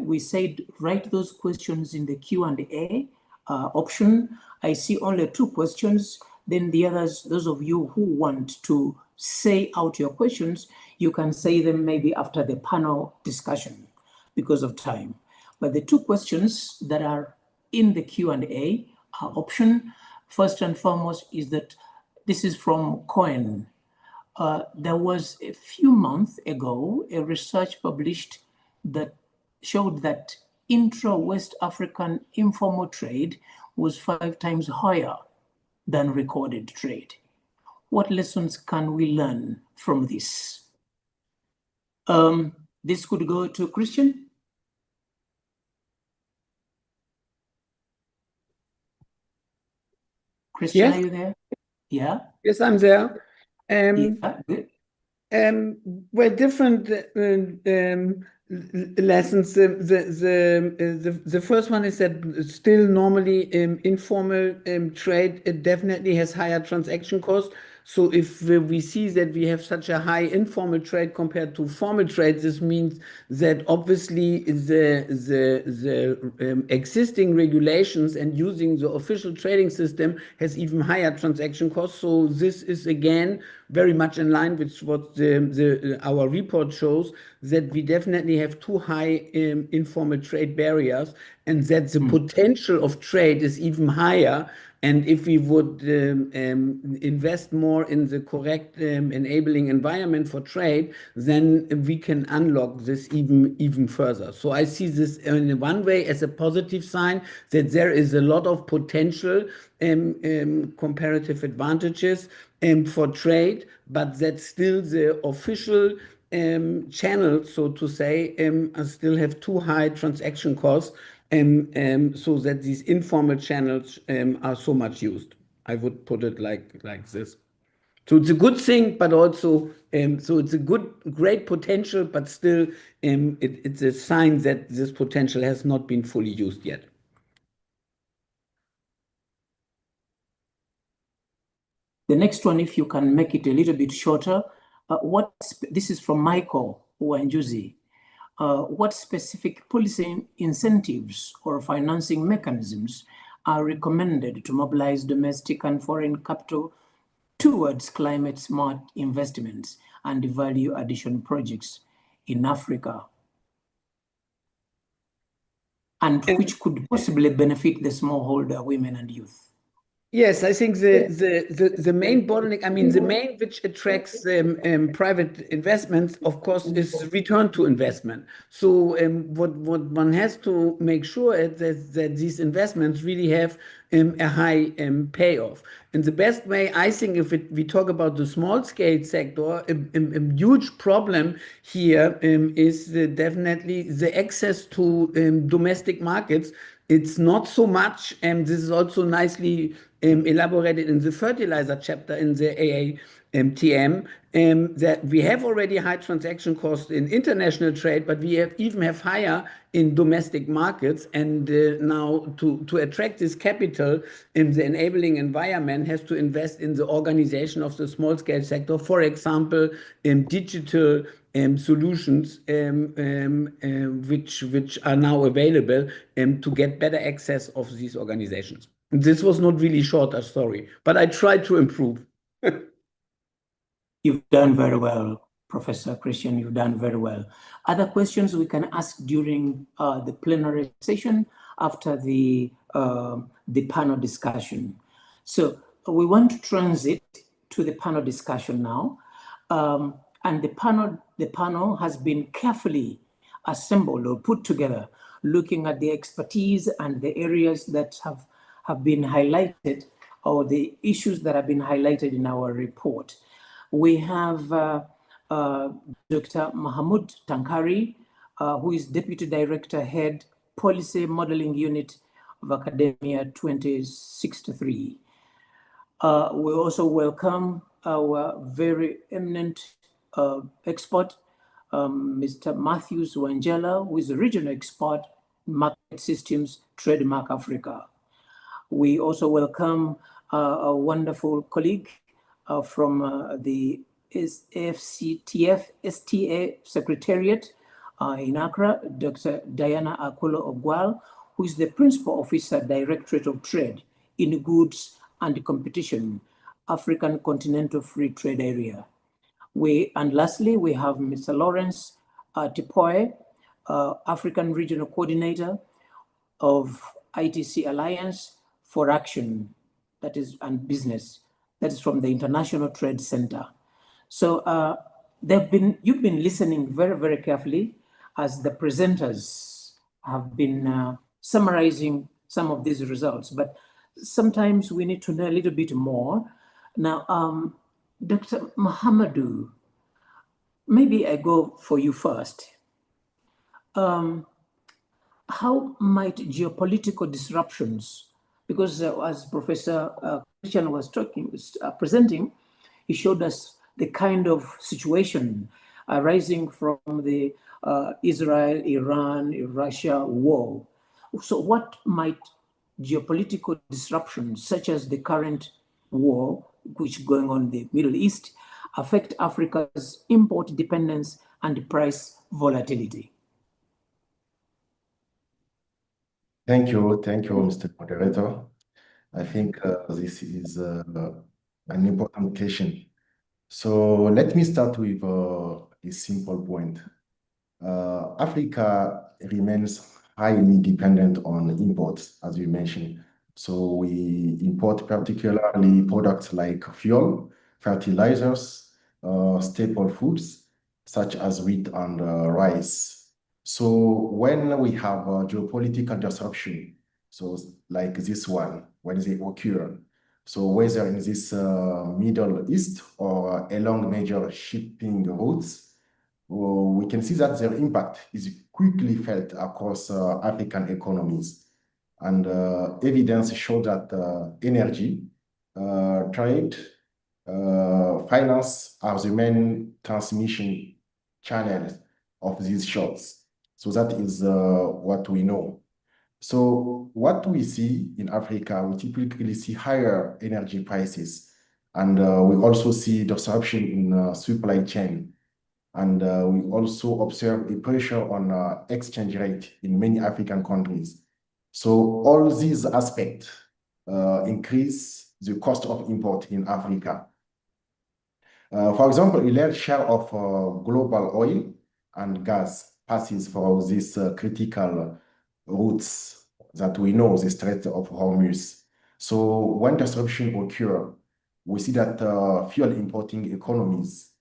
we said write those questions in the Q&A option. I see only 2 questions. Then the others, those of you who want to say out your questions, you can say them maybe after the panel discussion because of time. But the 2 questions that are in the Q&A option, first and foremost, is that this is from Cohen. There was a few months ago a research published that showed that intra-West African informal trade was 5 times higher than recorded trade. What lessons can we learn from this? This could go to Christian. Christian, Yes. are you there? Yeah. Yes, I'm there. Yeah, good. Well, different lessons. The first one is that still normally informal trade definitely has higher transaction costs. So if we see that we have such a high informal trade compared to formal trade, this means that obviously the existing regulations and using the official trading system has even higher transaction costs. So this is again very much in line with what our report shows, that we definitely have too high informal trade barriers, and that the potential of trade is even higher. And if we would invest more in the correct enabling environment for trade, then we can unlock this even further. So I see this in one way as a positive sign that there is a lot of potential comparative advantages for trade, but that still the official channels, so to say, still have too high transaction costs, so that these informal channels are so much used. I would put it like this. So it's a good thing, but also so it's a great potential, but still it's a sign that this potential has not been fully used yet. The next one, if you can make it a little bit shorter, this is from Michael Wanjuzi. What specific policy incentives or financing mechanisms are recommended to mobilize domestic and foreign capital towards climate smart investments and value addition projects in Africa, and which could possibly benefit the smallholder women and youth? Yes, I think the main bottleneck, I mean, the main which attracts private investments, of course, is return to investment. So what one has to make sure is that these investments really have a high payoff. And the best way, I think, if we talk about the small scale sector, a huge problem here is definitely the access to domestic markets. It's not so much, and this is also nicely elaborated in the fertilizer chapter in the AATM, that we have already high transaction costs in international trade, but we even have higher in domestic markets. And now to attract this capital, the enabling environment has to invest in the organization of the small scale sector, for example, in digital solutions which are now available to get better access of these organizations. This was not really short a story, but I tried to improve. You've done very well, Professor Christian, you've done very well. Other questions we can ask during the plenary session after the panel discussion. So we want to transit to the panel discussion now. And the panel has been carefully assembled or put together, looking at the expertise and the areas that have been highlighted, or the issues that have been highlighted in our report. We have Dr. Mahmoud Tankari, who is Deputy Director, Head, Policy Modeling Unit of Academia 2063. We also welcome our very eminent expert, Mr. Matthews Wangela, who is a regional expert in market systems, Trademark Africa. We also welcome a wonderful colleague from the FCTF STA Secretariat in Accra, Dr. Diana Akulo Ogwal, who is the Principal Officer, Directorate of Trade in Goods and Competition, African Continental Free Trade Area. And lastly, we have Mr. Lawrence Tipoe, African Regional Coordinator of ITC Alliance for Action, that is, and Business, that is from the International Trade Center. So you've been listening very, very carefully as the presenters have been summarizing some of these results. But sometimes we need to know a little bit more. Now, Dr. Mahamadou, maybe I go for you first. How might geopolitical disruptions, because as Professor Christian was presenting, he showed us the kind of situation arising from the Israel, Iran, Russia war. So what might geopolitical disruptions, such as the current war, which is going on in the Middle East, affect Africa's import dependence and price volatility? Thank you, Mr. Moderator. I think this is an important question. So let me start with a simple point. Africa remains highly dependent on imports, as you mentioned. So we import particularly products like fuel, fertilizers, staple foods, such as wheat and rice. So when we have a geopolitical disruption, so like this one, when they occur, so whether in this Middle East or along major shipping routes, we can see that their impact is quickly felt across African economies. And evidence shows that energy, trade, finance are the main transmission channels of these shocks. So that is what we know. So what we see in Africa, we typically see higher energy prices, and we also see disruption in supply chain. And we also observe a pressure on exchange rate in many African countries. So all these aspects increase the cost of import in Africa. For example, a large share of global oil and gas passes for these critical routes that we know, the Strait of Hormuz. So when disruption occurs, we see that fuel importing economies,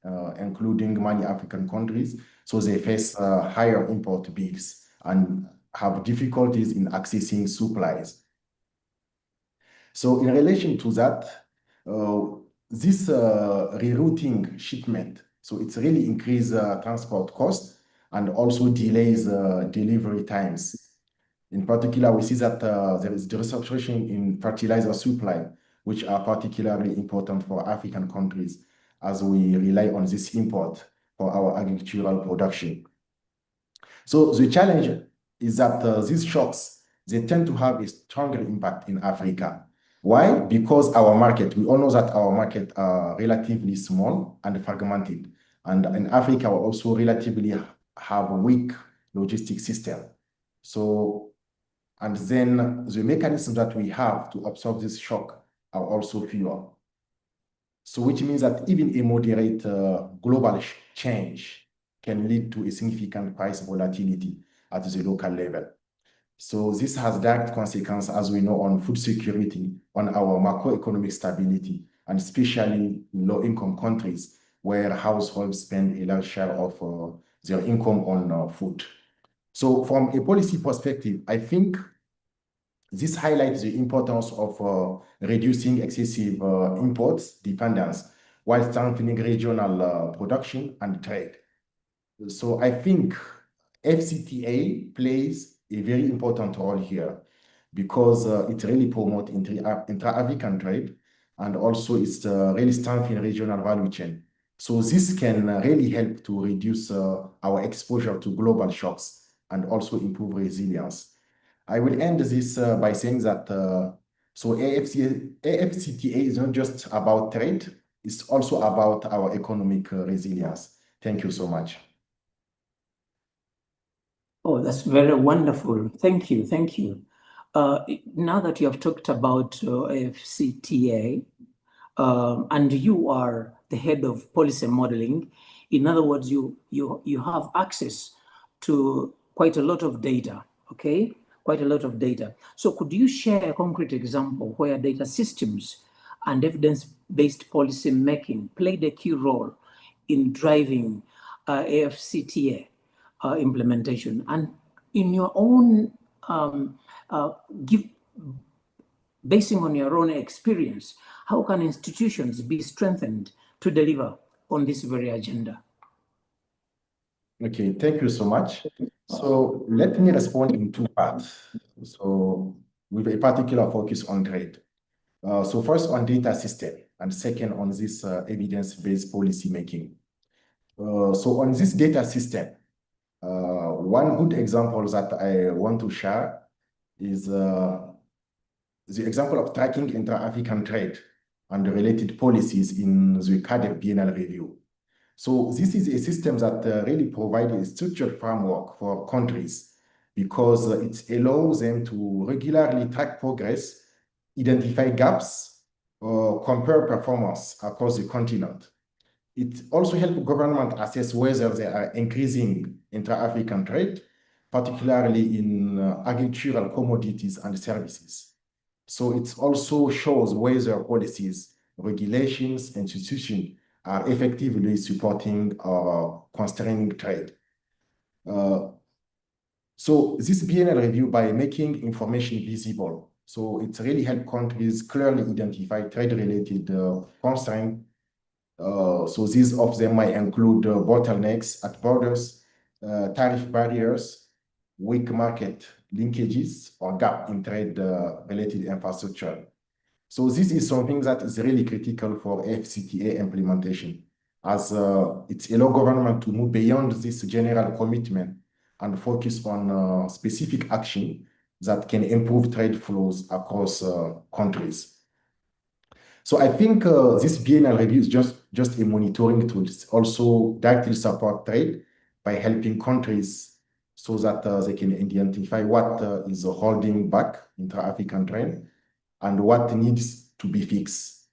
including many African countries, so they face higher import bills and have difficulties in accessing supplies. So in relation to that, this rerouting shipment, so it's really increased transport costs and also delays delivery times. In particular, we see that there is disruption in fertilizer supply, which are particularly important for African countries as we rely on this import for our agricultural production. So the challenge is that these shocks, they tend to have a stronger impact in Africa. Why? Because our market, we all know that our market are relatively small and fragmented. And in Africa, we also relatively have a weak logistic system. So, and then the mechanisms that we have to absorb this shock are also fewer. So which means that even a moderate global change can lead to a significant price volatility at the local level. So this has direct consequences, as we know, on food security, on our macroeconomic stability, and especially in low-income countries where households spend a large share of their income on food. So from a policy perspective, I think this highlights the importance of reducing excessive imports dependence while strengthening regional production and trade. So I think FCTA plays a very important role here because it really promotes intra-African trade and also it's really strengthening regional value chain. So this can really help to reduce our exposure to global shocks and also improve resilience. I will end this by saying that so AFCTA is not just about trade, it's also about our economic resilience. Thank you so much. Oh, that's very wonderful. Thank you. Thank you. Now that you have talked about AFCTA, and you are the head of policy modeling, in other words, you have access to quite a lot of data, okay? Quite a lot of data. So could you share a concrete example where data systems and evidence-based policy making played a key role in driving AFCTA implementation? And in your own, basing on your own experience, how can institutions be strengthened to deliver on this very agenda? Okay, thank you so much. So let me respond in two parts. So with a particular focus on trade. So first on data system, and second on this evidence-based policy making. So on this data system, one good example that I want to share is the example of tracking intra-African trade and related policies in the CAADP Biennial Review. So this is a system that really provides a structured framework for countries because it allows them to regularly track progress, identify gaps, or compare performance across the continent. It also helps government assess whether they are increasing intra-African trade, particularly in agricultural commodities and services. So it also shows whether policies, regulations, institutions are effectively supporting or constraining trade. So this biennial review, by making information visible, so it really helps countries clearly identify trade-related constraints. So these of them might include bottlenecks at borders, tariff barriers, weak market linkages, or gap in trade-related infrastructure. So this is something that is really critical for FCTA implementation, as it allows government to move beyond this general commitment and focus on specific action that can improve trade flows across countries. So I think this biennial review is just a monitoring tool. It also directly support trade by helping countries so that they can identify what is holding back intra-African trade and what needs to be fixed.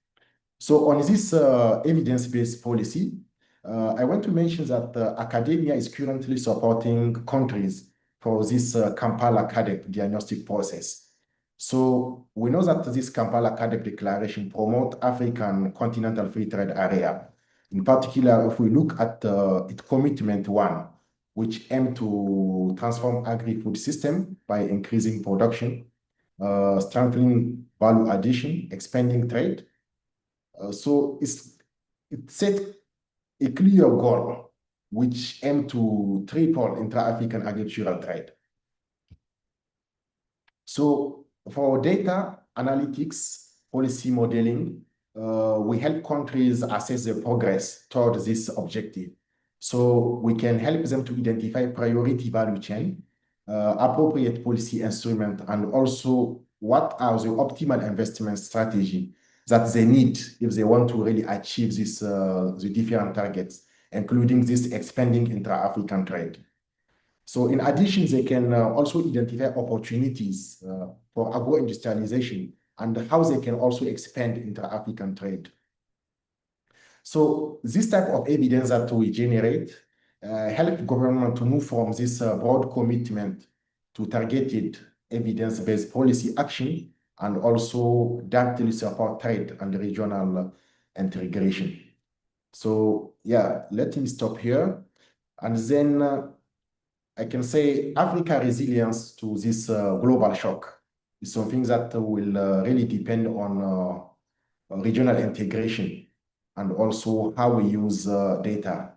So on this evidence-based policy, I want to mention that academia is currently supporting countries for this Kampala CAADP diagnostic process. So we know that this Kampala CAADP declaration promotes African continental free trade area. In particular, if we look at its commitment one, which aims to transform agri-food system by increasing production, strengthening value addition, expanding trade. So it set a clear goal which aims to triple intra-African agricultural trade. So for data analytics, policy modeling, we help countries assess their progress toward this objective. So we can help them to identify priority value chain, appropriate policy instrument, and also what are the optimal investment strategy that they need if they want to really achieve this, the different targets, including this expanding intra-African trade. So in addition, they can also identify opportunities for agro-industrialization and how they can also expand intra-African trade. So this type of evidence that we generate help government to move from this broad commitment to targeted evidence-based policy action and also directly support trade and regional integration. So yeah, let me stop here. And then I can say Africa resilience to this global shock is something that will really depend on regional integration and also how we use data.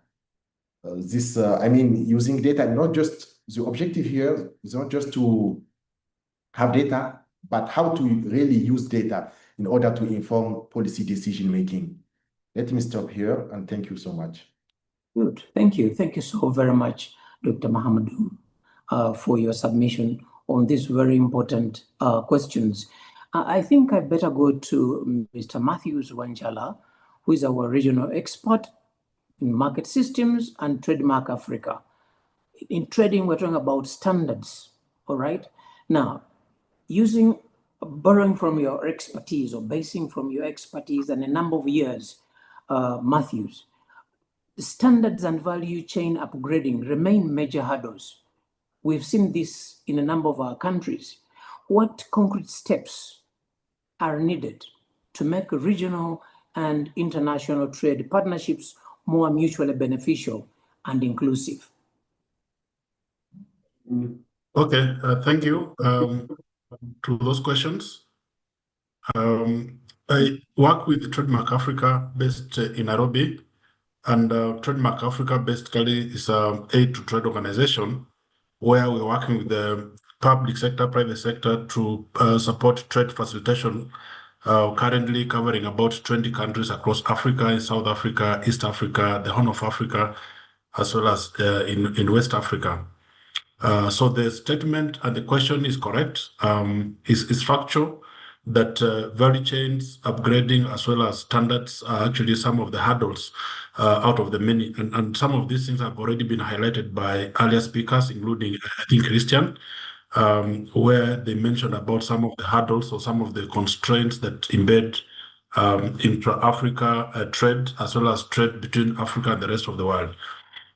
I mean, using data, not just the objective here is not just to have data, but how to really use data in order to inform policy decision making. Let me stop here and thank you so much. Good, thank you. Thank you so very much, Dr. Mahamadou, for your submission on these very important questions. I think I better go to Mr. Matthews Wanjala, who is our regional expert in market systems and Trademark Africa. In trading, we're talking about standards, all right? Now, borrowing from your expertise or basing from your expertise and a number of years, Matthews, standards and value chain upgrading remain major hurdles. We've seen this in a number of our countries. What concrete steps are needed to make regional and international trade partnerships more mutually beneficial and inclusive? Okay, thank you to those questions. I work with Trademark Africa based in Nairobi, and Trademark Africa basically is an aid to trade organization where we're working with the public sector, private sector to support trade facilitation, currently covering about 20 countries across Africa, in South Africa, East Africa, the Horn of Africa, as well as in West Africa. So the statement and the question is correct, is factual, that value chains upgrading as well as standards are actually some of the hurdles out of the many. And some of these things have already been highlighted by earlier speakers, including, I think, Christian, where they mentioned about some of the hurdles or some of the constraints that embed intra-Africa trade as well as trade between Africa and the rest of the world.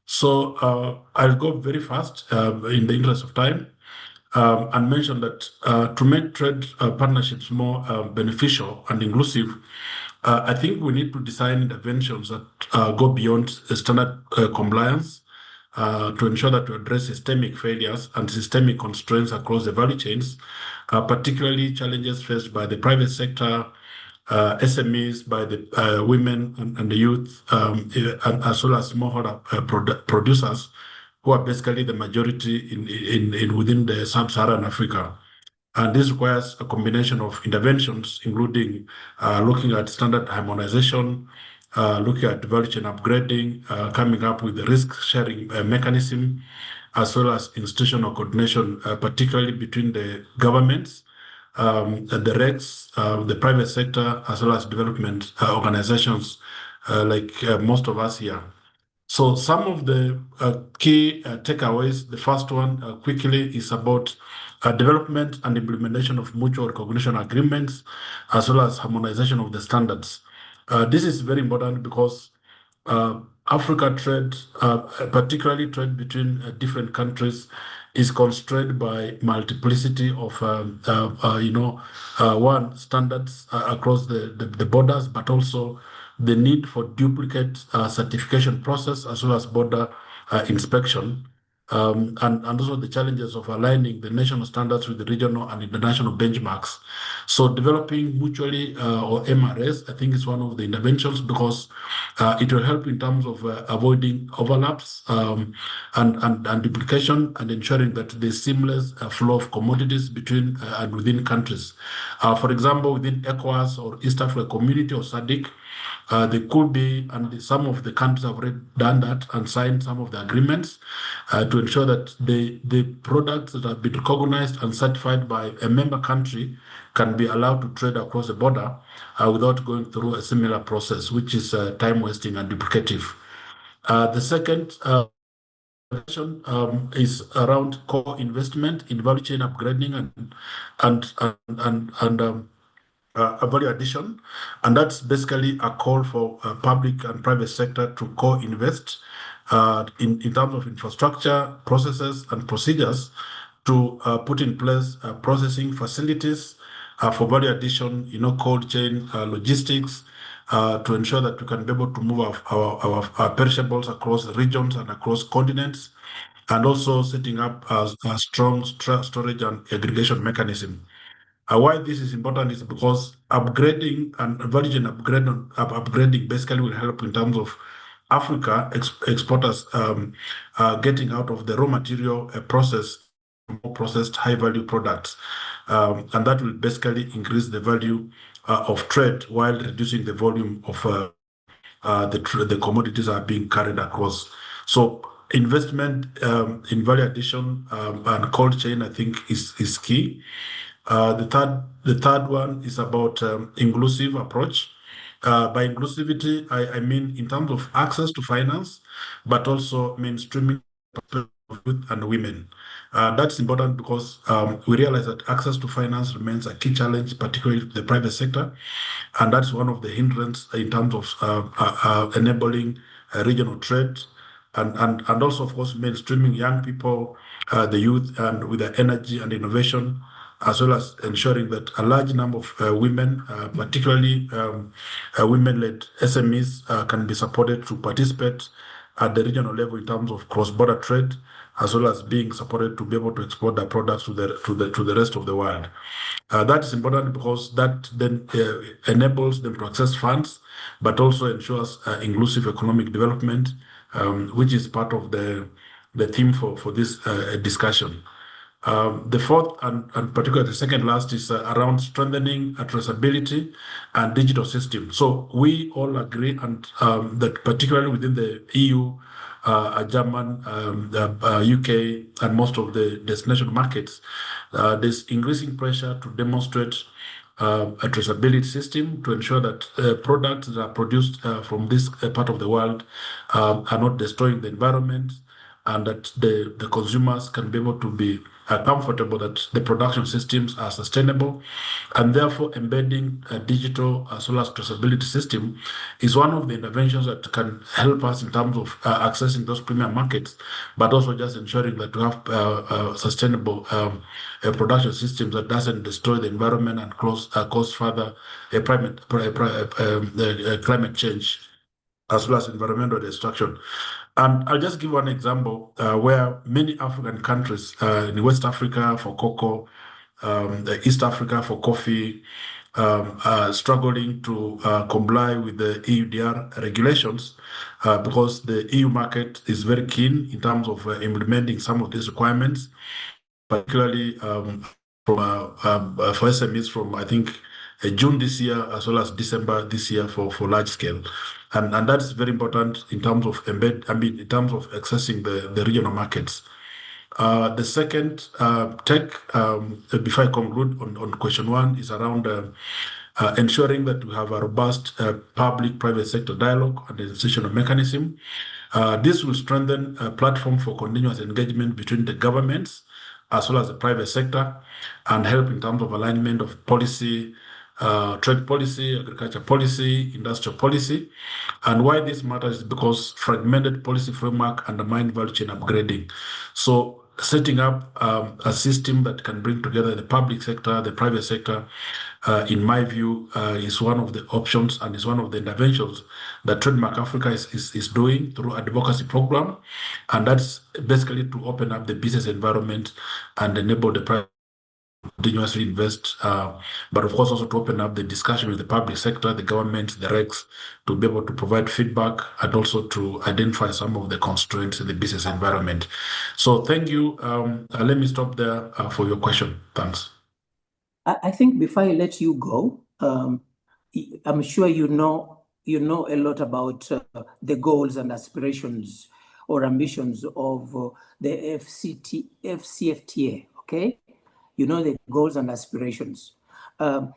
So I'll go very fast in the interest of time and mention that to make trade partnerships more beneficial and inclusive, I think we need to design interventions that go beyond standard compliance to ensure that we address systemic failures and systemic constraints across the value chains, particularly challenges faced by the private sector, SMEs, by the women and the youth, and as well as smallholder producers, who are basically the majority in within the sub-Saharan Africa. And this requires a combination of interventions, including looking at standard harmonization, looking at value chain upgrading, coming up with the risk-sharing mechanism, as well as institutional coordination, particularly between the governments, the regs, the private sector, as well as development organizations like most of us here. So some of the key takeaways, the first one quickly is about development and implementation of mutual recognition agreements, as well as harmonization of the standards. This is very important because Africa trade, particularly trade between different countries, is constrained by multiplicity of, one, standards across the borders, but also the need for duplicate certification process as well as border inspection, and also the challenges of aligning the national standards with the regional and international benchmarks. So developing mutually or MRS, I think, is one of the interventions, because it will help in terms of avoiding overlaps and duplication, and ensuring that there's seamless flow of commodities between and within countries. For example, within ECOWAS or East Africa Community or SADC, there could be, and some of the countries have already done that and signed some of the agreements to ensure that the products that have been recognized and certified by a member country can be allowed to trade across the border without going through a similar process, which is time wasting and duplicative. The second is around co-investment in value chain upgrading and value addition, and that's basically a call for public and private sector to co-invest in terms of infrastructure, processes, and procedures to put in place processing facilities for value addition, cold chain logistics, to ensure that we can be able to move our perishables across regions and across continents, and also setting up a strong storage and aggregation mechanism. Why this is important is because upgrading and value chain upgrading basically will help in terms of Africa exporters getting out of the raw material more processed high-value products, and that will basically increase the value of trade while reducing the volume of the commodities are being carried across. So investment in value addition and cold chain, I think, is key. The third one is about inclusive approach. By inclusivity, I mean in terms of access to finance, but also mainstreaming of youth and women. That's important because we realize that access to finance remains a key challenge, particularly to the private sector, and that's one of the hindrances in terms of enabling regional trade, and also, of course, mainstreaming young people, the youth, and with the energy and innovation, as well as ensuring that a large number of women, particularly women-led SMEs, can be supported to participate at the regional level in terms of cross-border trade, as well as being supported to be able to export their products to the rest of the world. That is important because that then enables them to access funds, but also ensures inclusive economic development, which is part of the theme for this discussion. The fourth and particularly the second last is around strengthening traceability and digital systems. So we all agree and that particularly within the EU, German, UK, and most of the destination markets, there's increasing pressure to demonstrate a traceability system to ensure that products that are produced from this part of the world are not destroying the environment, and that the consumers can be able to be comfortable that the production systems are sustainable, and therefore embedding a digital as well as traceability system is one of the interventions that can help us in terms of accessing those premium markets, but also just ensuring that we have sustainable production systems that doesn't destroy the environment and cause further climate change as well as environmental destruction. And I'll just give one example where many African countries, in West Africa for cocoa, East Africa for coffee, are struggling to comply with the EUDR regulations because the EU market is very keen in terms of implementing some of these requirements, particularly for SMEs from, I think, June this year as well as December this year for large scale. And that's very important in terms of in terms of accessing the regional markets. The second before I conclude on question one, is around ensuring that we have a robust public-private sector dialogue and institutional mechanism. This will strengthen a platform for continuous engagement between the governments as well as the private sector, and help in terms of alignment of policy, trade policy, agriculture policy, industrial policy. And why this matters is because fragmented policy framework undermine value chain upgrading. So setting up a system that can bring together the public sector, the private sector, in my view, is one of the options and is one of the interventions that Trademark Africa is doing through advocacy program. And that's basically to open up the business environment and enable the private continuously invest, but of course also to open up the discussion with the public sector, the government, the regs, to be able to provide feedback and also to identify some of the constraints in the business environment. So thank you. Let me stop there for your question. Thanks. I think before I let you go, I'm sure you know a lot about the goals and aspirations or ambitions of the FCFTA, okay? You know the goals and aspirations. Do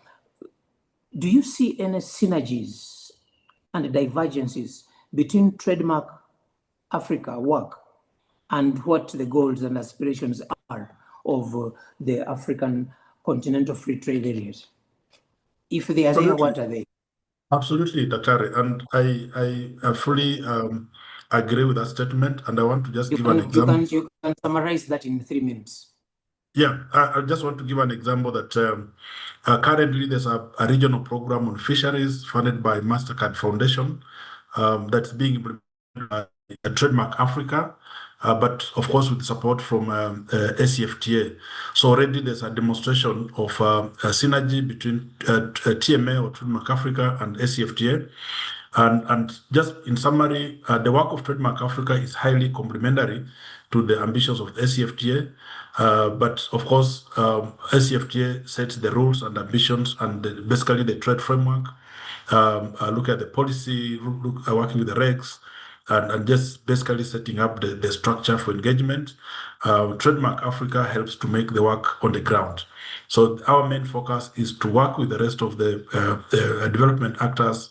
you see any synergies and divergences between Trademark Africa work and what the goals and aspirations are of the African Continental Free Trade areas? If they are there, what are they? Absolutely, Dr. And I fully agree with that statement. And I want to just give an example. You can summarize that in 3 minutes. Yeah, I just want to give an example that currently there's a regional program on fisheries funded by MasterCard Foundation that's being implemented by Trademark Africa, but of course with support from ACFTA. So already there's a demonstration of a synergy between TMA or Trademark Africa and ACFTA. And just in summary, the work of Trademark Africa is highly complementary to the ambitions of ACFTA. But of course, ACFTA sets the rules and ambitions and basically the trade framework, look at the policy, working with the regs, and just basically setting up the structure for engagement. Trademark Africa helps to make the work on the ground. So our main focus is to work with the rest of the development actors,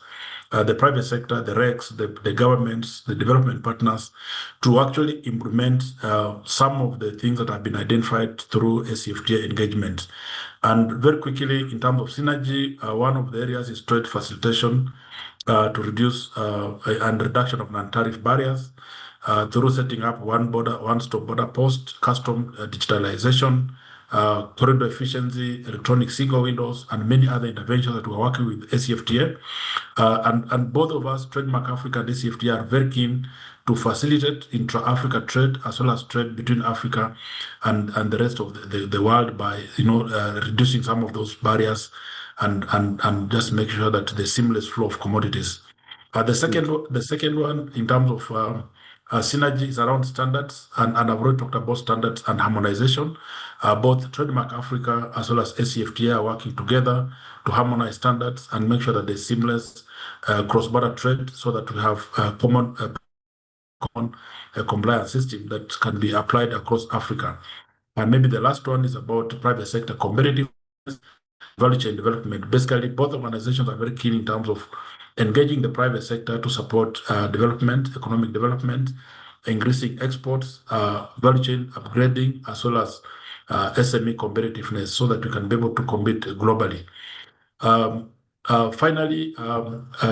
the private sector, the regs, the governments, the development partners, to actually implement some of the things that have been identified through ACFTA engagement. And very quickly, in terms of synergy, one of the areas is trade facilitation to reduce and reduction of non-tariff barriers through setting up one-stop border post, custom digitalization, corridor efficiency, electronic single windows, and many other interventions that we're working with ACFTA. And both of us, Trademark Africa and ACFTA, are very keen to facilitate intra-Africa trade as well as trade between Africa and the rest of the world by reducing some of those barriers and just make sure that the seamless flow of commodities. The second one in terms of synergy is around standards, and I've already talked about standards and harmonization. Both Trademark Africa as well as ACFTA are working together to harmonize standards and make sure that there's seamless cross-border trade so that we have a common compliance system that can be applied across Africa. And maybe the last one is about private sector competitiveness, value chain development. Basically, both organizations are very keen in terms of engaging the private sector to support development, economic development, increasing exports, value chain upgrading, as well as SME competitiveness so that we can be able to compete globally. Finally,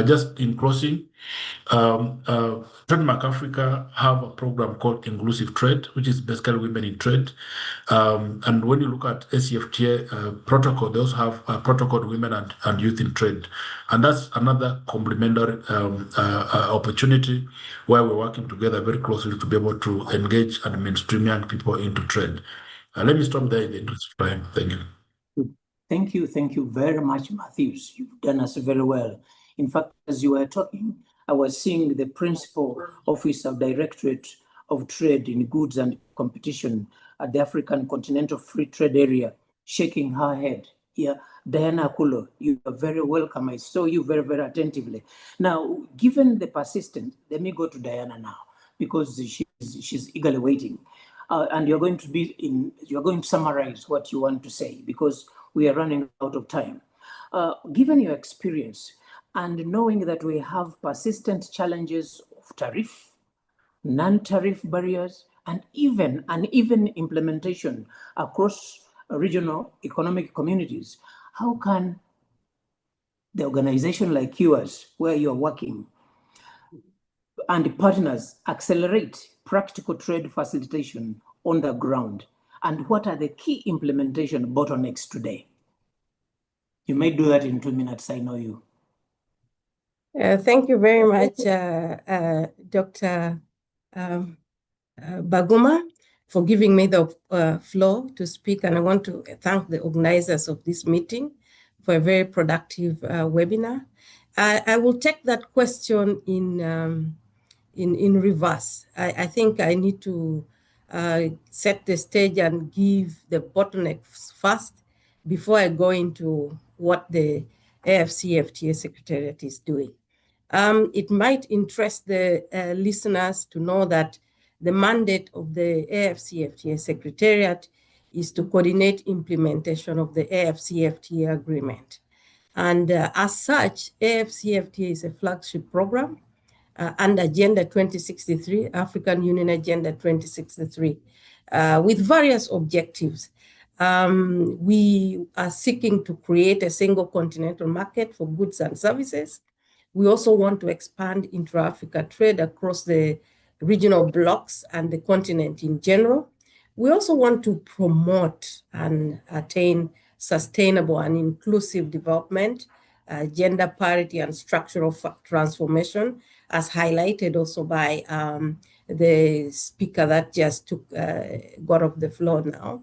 just in closing, Trademark Africa have a program called Inclusive Trade, which is basically women in trade. And when you look at ACFTA protocol, they also have a protocol women and youth in trade. And that's another complementary opportunity where we're working together very closely to be able to engage and mainstream young people into trade. Let me stop there in the interest of time. Thank you. Thank you very much, Matthews. You've done us very well. In fact, as you were talking, I was seeing the Principal Office of Directorate of Trade in Goods and Competition at the African Continental Free Trade Area, shaking her head. Yeah, Diana Akulo, you are very welcome. I saw you very, very attentively. Now, given the persistence, let me go to Diana now, because she's eagerly waiting. And you're going to summarize what you want to say, because we are running out of time. Given your experience and knowing that we have persistent challenges of tariff, non-tariff barriers, and even uneven implementation across regional economic communities, how can the organization like yours, where you're working, and partners accelerate practical trade facilitation on the ground? And what are the key implementation bottlenecks today? You may do that in 2 minutes, I know you. Thank you very much, Dr. Baguma, for giving me the floor to speak. And I want to thank the organizers of this meeting for a very productive webinar. I will take that question in reverse. I think I need to set the stage and give the bottlenecks first before I go into what the AFCFTA Secretariat is doing. It might interest the listeners to know that the mandate of the AFCFTA Secretariat is to coordinate implementation of the AFCFTA agreement. And as such, AFCFTA is a flagship program under Agenda 2063, African Union Agenda 2063, with various objectives. We are seeking to create a single continental market for goods and services. We also want to expand intra-Africa trade across the regional blocks and the continent in general. We also want to promote and attain sustainable and inclusive development, gender parity and structural transformation, as highlighted also by the speaker that just got off the floor now,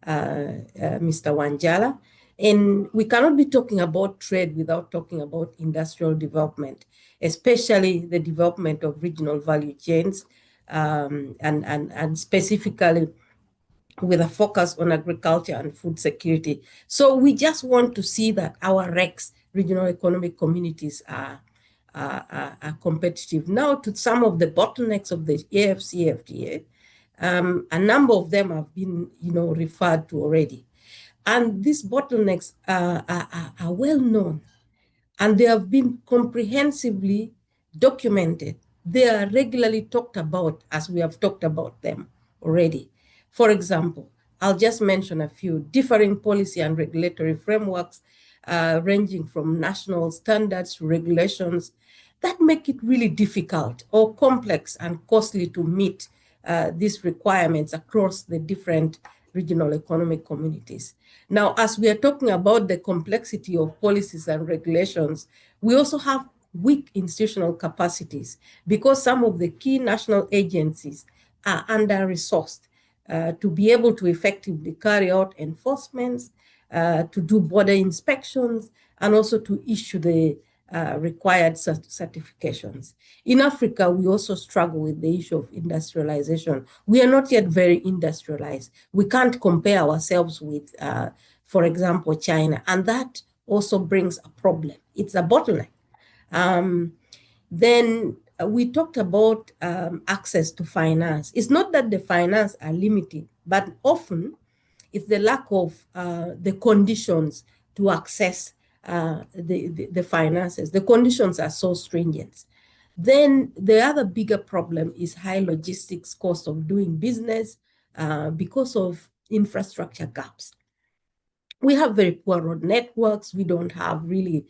Mr. Wanjala. And we cannot be talking about trade without talking about industrial development, especially the development of regional value chains, and specifically with a focus on agriculture and food security. So we just want to see that our RECs, regional economic communities, are competitive. Now to some of the bottlenecks of the AFCFTA, a number of them have been referred to already. And these bottlenecks are well known, and they have been comprehensively documented. They are regularly talked about as we have talked about them already. For example, I'll just mention a few: differing policy and regulatory frameworks, ranging from national standards to regulations that make it really difficult or complex and costly to meet these requirements across the different regional economic communities. Now, as we are talking about the complexity of policies and regulations, we also have weak institutional capacities because some of the key national agencies are under-resourced to be able to effectively carry out enforcements, to do border inspections, and also to issue the required certifications. In Africa, we also struggle with the issue of industrialization. We are not yet very industrialized. We can't compare ourselves with, for example, China, and that also brings a problem. It's a bottleneck. Then we talked about access to finance. It's not that the finance are limited, but often it's the lack of the conditions to access the finances. The conditions are so stringent. Then the other bigger problem is high logistics cost of doing business because of infrastructure gaps. We have very poor road networks. We don't have really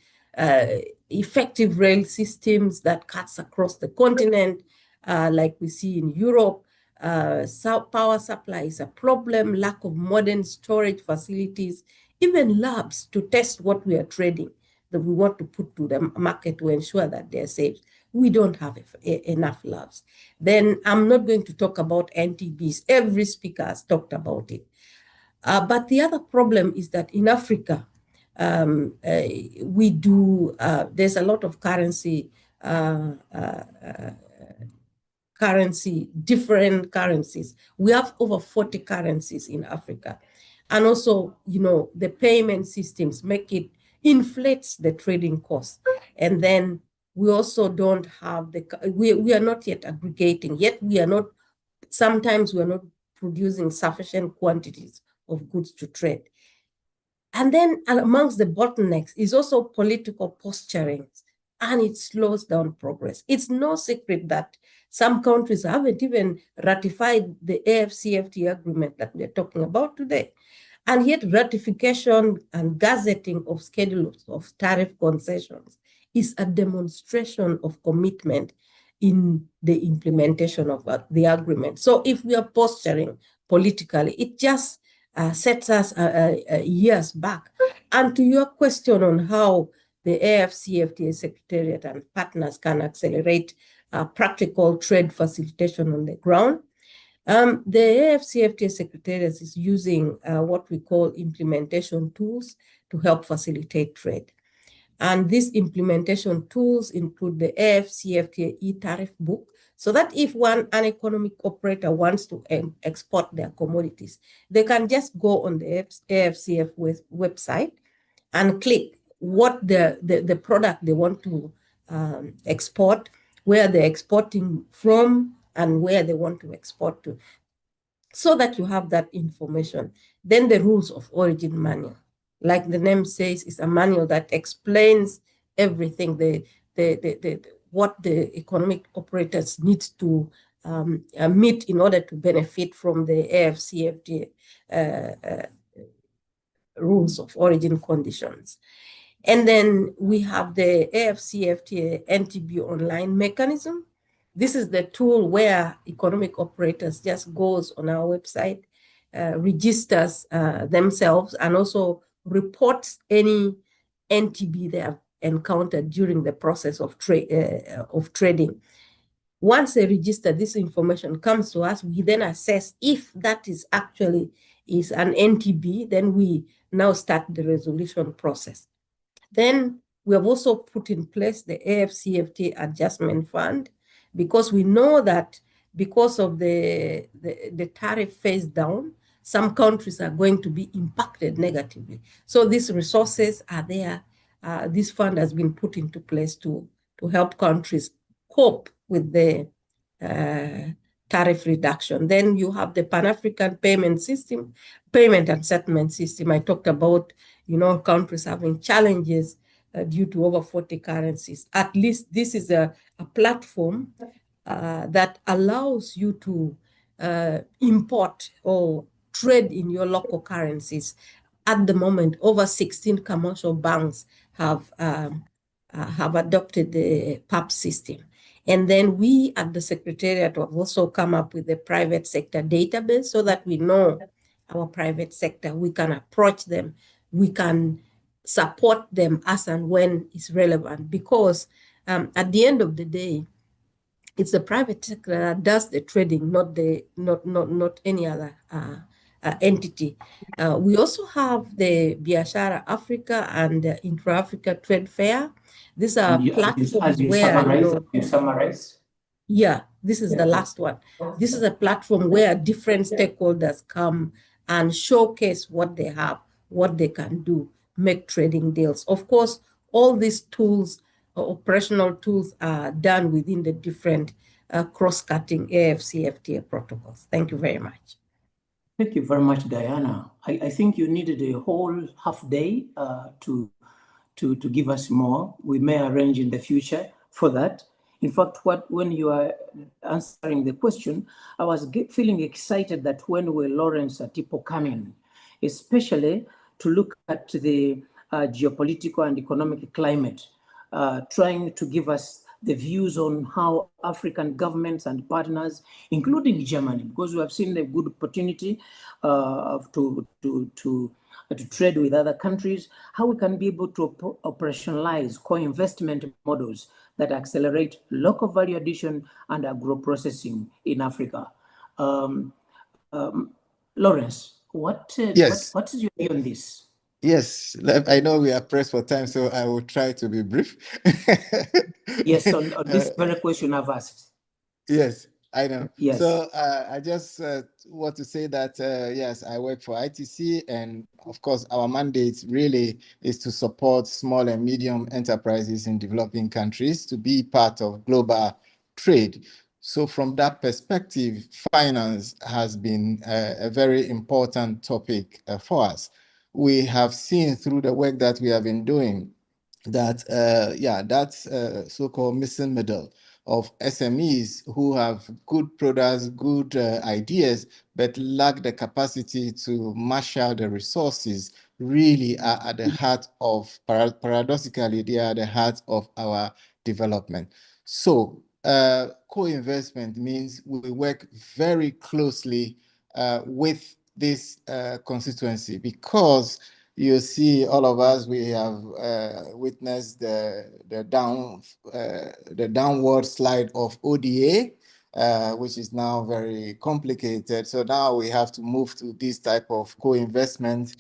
effective rail systems that cuts across the continent like we see in Europe. Power supply is a problem, lack of modern storage facilities, even labs to test what we are trading that we want to put to the market to ensure that they're safe. We don't have enough labs. Then I'm not going to talk about NTBs. Every speaker has talked about it. But the other problem is that in Africa, there's a lot of different currencies. We have over 40 currencies in Africa. And also, the payment systems inflates the trading cost. And then we also don't have we are not yet aggregating, yet sometimes we are not producing sufficient quantities of goods to trade. And then amongst the bottlenecks is also political posturing, and it slows down progress. It's no secret that some countries haven't even ratified the AFCFTA agreement that we're talking about today. And yet ratification and gazetting of schedules of tariff concessions is a demonstration of commitment in the implementation of the agreement. So if we are posturing politically, it just sets us years back. And to your question on how the AFCFTA Secretariat and partners can accelerate practical trade facilitation on the ground, the AFCFTA Secretariat is using what we call implementation tools to help facilitate trade. And these implementation tools include the AFCFTA e-tariff book, so that if an economic operator wants to export their commodities, they can just go on the AFCF website and click what the product they want to export, where they're exporting from, and where they want to export to, so that you have that information. Then the rules of origin manual, like the name says, is a manual that explains everything, what the economic operators need to meet in order to benefit from the AFCFTA rules of origin conditions. And then we have the AFCFTA NTB online mechanism. This is the tool where economic operators just goes on our website, registers themselves, and also reports any NTB they have encountered during the process of trading. Once they register, this information comes to us. We then assess if that is actually an NTB. Then we now start the resolution process. Then we have also put in place the AFCFTA Adjustment Fund, because we know that because of the tariff phase down, some countries are going to be impacted negatively. So these resources are there. This fund has been put into place to help countries cope with the tariff reduction. Then you have the Pan-African payment and settlement system. I talked about, countries having challenges due to over 40 currencies. At least this is a platform that allows you to import or trade in your local currencies. At the moment, over 16 commercial banks have adopted the PAP system. And then we at the Secretariat have also come up with a private sector database so that we know our private sector. We can approach them. We can support them as and when it's relevant, because at the end of the day, it's the private sector that does the trading, not any other entity. We also have the Biashara Africa and Intra-Africa Trade Fair. These are platforms where you summarize. Yeah, this is the last one. This is a platform where different stakeholders come and showcase what they have, what they can do, make trading deals. Of course, all these tools, operational tools, are done within the different cross-cutting AFCFTA protocols. Thank you very much. Thank you very much, Diana. I think you needed a whole half day to give us more. We may arrange in the future for that. In fact, when you are answering the question, I was feeling excited that when will Lawrence Atipo come in, especially to look at the geopolitical and economic climate, trying to give us the views on how African governments and partners, including Germany, because we have seen a good opportunity to trade with other countries, how we can be able to operationalize co-investment models that accelerate local value addition and agro-processing in Africa. Lawrence, what is your view on this? Yes, I know we are pressed for time, so I will try to be brief. Yes, on this very question I've asked. Yes, I know. Yes. So I just want to say that, yes, I work for ITC, and of course, our mandate really is to support small and medium enterprises in developing countries to be part of global trade. So from that perspective, finance has been a very important topic for us. We have seen through the work that we have been doing that, that's so-called missing middle of SMEs who have good products, good ideas, but lack the capacity to marshal the resources, really are at the heart of, paradoxically, they are at the heart of our development. So co-investment means we work very closely with this constituency, because you see all of us, we have witnessed the downward slide of ODA, which is now very complicated. So now we have to move to this type of co-investment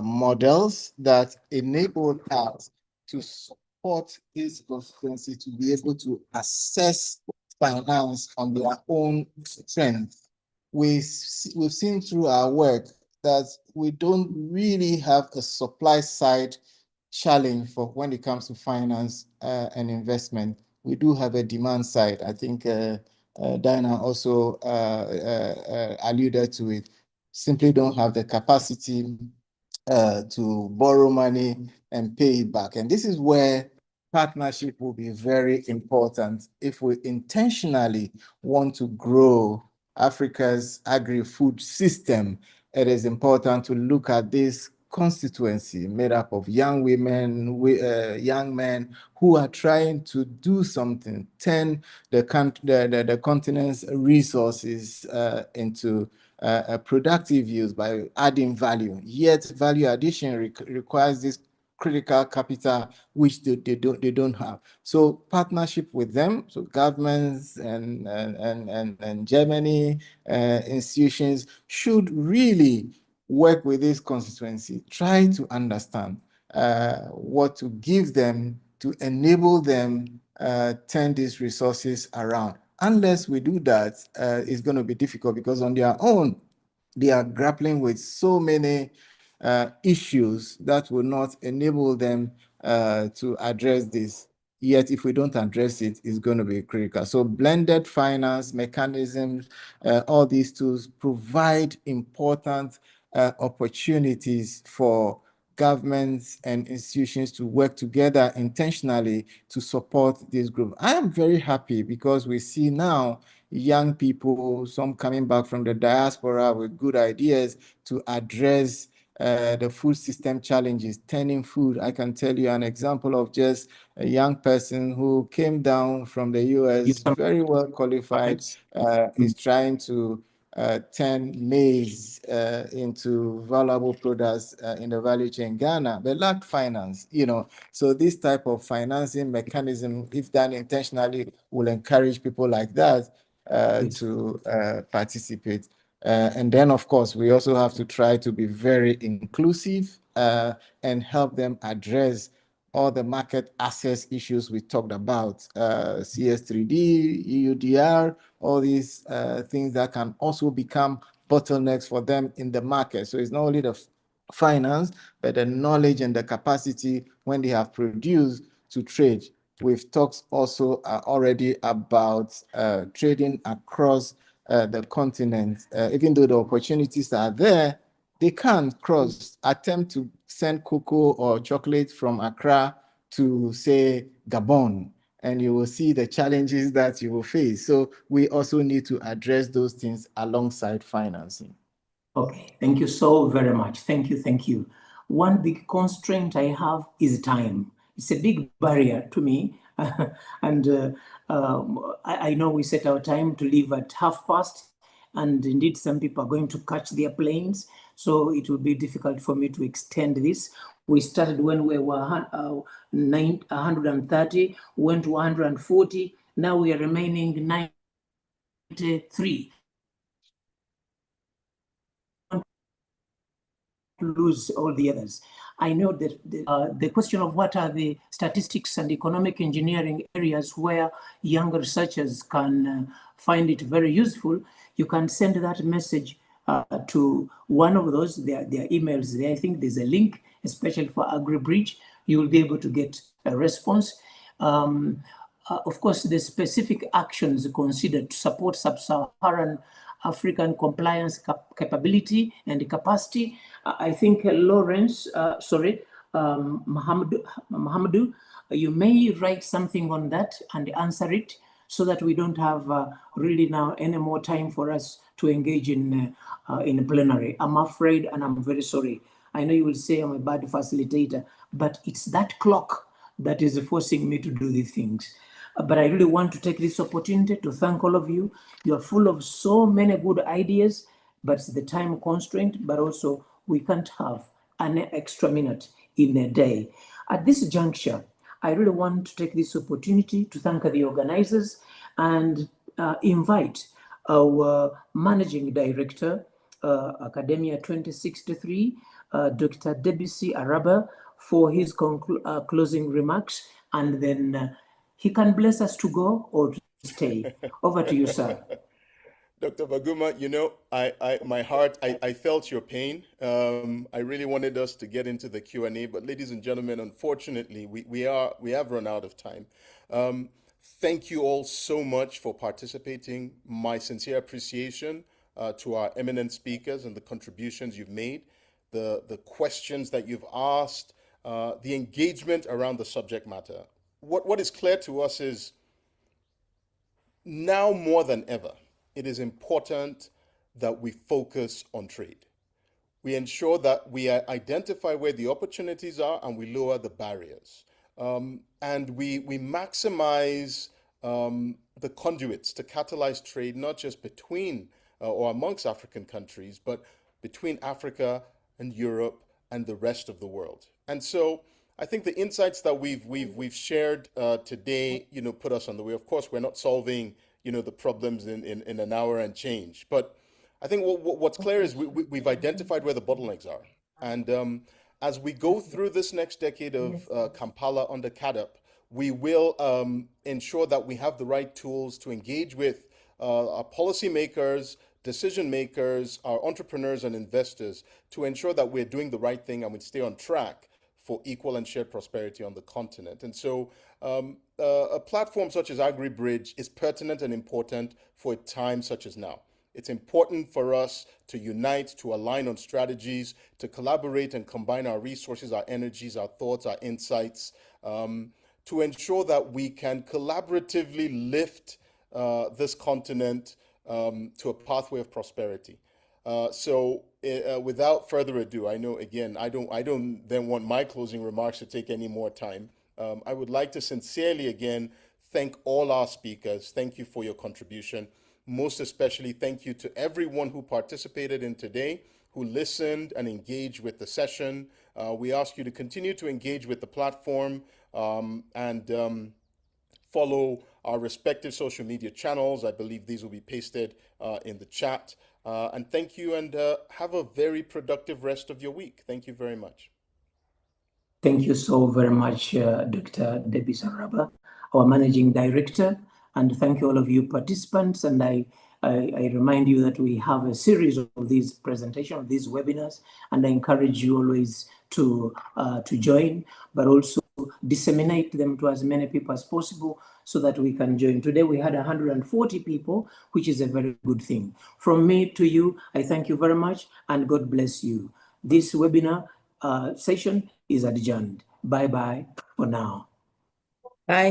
models that enable us to support this constituency to be able to assess finance on their own strength. We've seen through our work that we don't really have a supply side challenge for when it comes to finance and investment. We do have a demand side. I think Diana also alluded to it. Simply don't have the capacity to borrow money and pay it back. And this is where partnership will be very important if we intentionally want to grow Africa's agri-food system. It is important to look at this constituency made up of young women, young men who are trying to do something, turn the continent's resources into a productive use by adding value. Yet value addition requires this critical capital which they don't have. So partnership with them, so governments and Germany institutions should really work with this constituency, try to understand what to give them to enable them turn these resources around. Unless we do that, it's going to be difficult, because on their own, they are grappling with so many issues that will not enable them to address this. Yet, if we don't address it, it's going to be critical. So blended finance mechanisms, all these tools provide important opportunities for governments and institutions to work together intentionally to support this group. I am very happy because we see now young people, some coming back from the diaspora with good ideas to address the food system challenges, turning food. I can tell you an example of just a young person who came down from the US, very well qualified, is trying to turn maize into valuable products in the value chain in Ghana, but lacked finance, So this type of financing mechanism, if done intentionally, will encourage people like that to participate. And then, of course, we also have to try to be very inclusive and help them address all the market access issues we talked about, CS3D, EUDR, all these things that can also become bottlenecks for them in the market. So it's not only the finance, but the knowledge and the capacity when they have produced to trade. We've talked also already about trading across the continent. Even though the opportunities are there, they can't attempt to send cocoa or chocolate from Accra to, say, Gabon, and you will see the challenges that you will face. So we also need to address those things alongside financing. Okay, thank you so very much. Thank you. One big constraint I have is time. It's a big barrier to me. And I know we set our time to leave at past, and indeed some people are going to catch their planes. So it will be difficult for me to extend this. We started when we were 130, went to 140. Now we are remaining 93. Lose all the others. I know that the question of what are the statistics and economic engineering areas where young researchers can find it very useful, you can send that message to one of those, their emails there. I think there's a link, especially for AgriBridge. You will be able to get a response. Of course, the specific actions considered to support sub-Saharan African compliance capability and capacity. I think Lawrence, Mohamedou, you may write something on that and answer it so that we don't have really now any more time for us to engage in plenary. I'm afraid and I'm very sorry. I know you will say I'm a bad facilitator, but it's that clock that is forcing me to do these things. But I really want to take this opportunity to thank all of you. You're full of so many good ideas, but it's the time constraint, but also we can't have an extra minute in a day. At this juncture, I really want to take this opportunity to thank the organizers and invite our Managing Director, Academia 2063, Dr. Debisi Araba, for his closing remarks, and then he can bless us to go or to stay. Over to you, sir. Dr. Baguma, my heart, I felt your pain. I really wanted us to get into the Q&A, but ladies and gentlemen, unfortunately, we have run out of time. Thank you all so much for participating. My sincere appreciation to our eminent speakers and the contributions you've made, the questions that you've asked, the engagement around the subject matter. What is clear to us is now more than ever, it is important that we focus on trade. We ensure that we identify where the opportunities are and we lower the barriers. And we maximize the conduits to catalyze trade, not just between or amongst African countries, but between Africa and Europe and the rest of the world. And so I think the insights that we've shared today, put us on the way. Of course, we're not solving, the problems in an hour and change. But I think what's clear is we've identified where the bottlenecks are. And as we go through this next decade of Kampala under CAADP, we will ensure that we have the right tools to engage with our policymakers, decision makers, our entrepreneurs and investors to ensure that we're doing the right thing and we stay on track for equal and shared prosperity on the continent. And so a platform such as AgriBridge is pertinent and important for a time such as now. It's important for us to unite, to align on strategies, to collaborate and combine our resources, our energies, our thoughts, our insights, to ensure that we can collaboratively lift this continent to a pathway of prosperity. So without further ado, I know, again, I don't then want my closing remarks to take any more time. I would like to sincerely, again, thank all our speakers. Thank you for your contribution. most especially thank you to everyone who participated in today, who listened and engaged with the session. We ask you to continue to engage with the platform and follow our respective social media channels. I believe these will be pasted in the chat. And thank you, and have a very productive rest of your week. Thank you very much. Thank you so very much, Dr. Debbie Saraba, our Managing Director, and thank you all of you participants. And I remind you that we have a series of these presentations, of these webinars, and I encourage you always to join, but also disseminate them to as many people as possible so that we can join. Today we had 140 people, which is a very good thing. From me to you, I thank you very much and God bless you. This webinar session is adjourned. Bye-bye for now. Bye.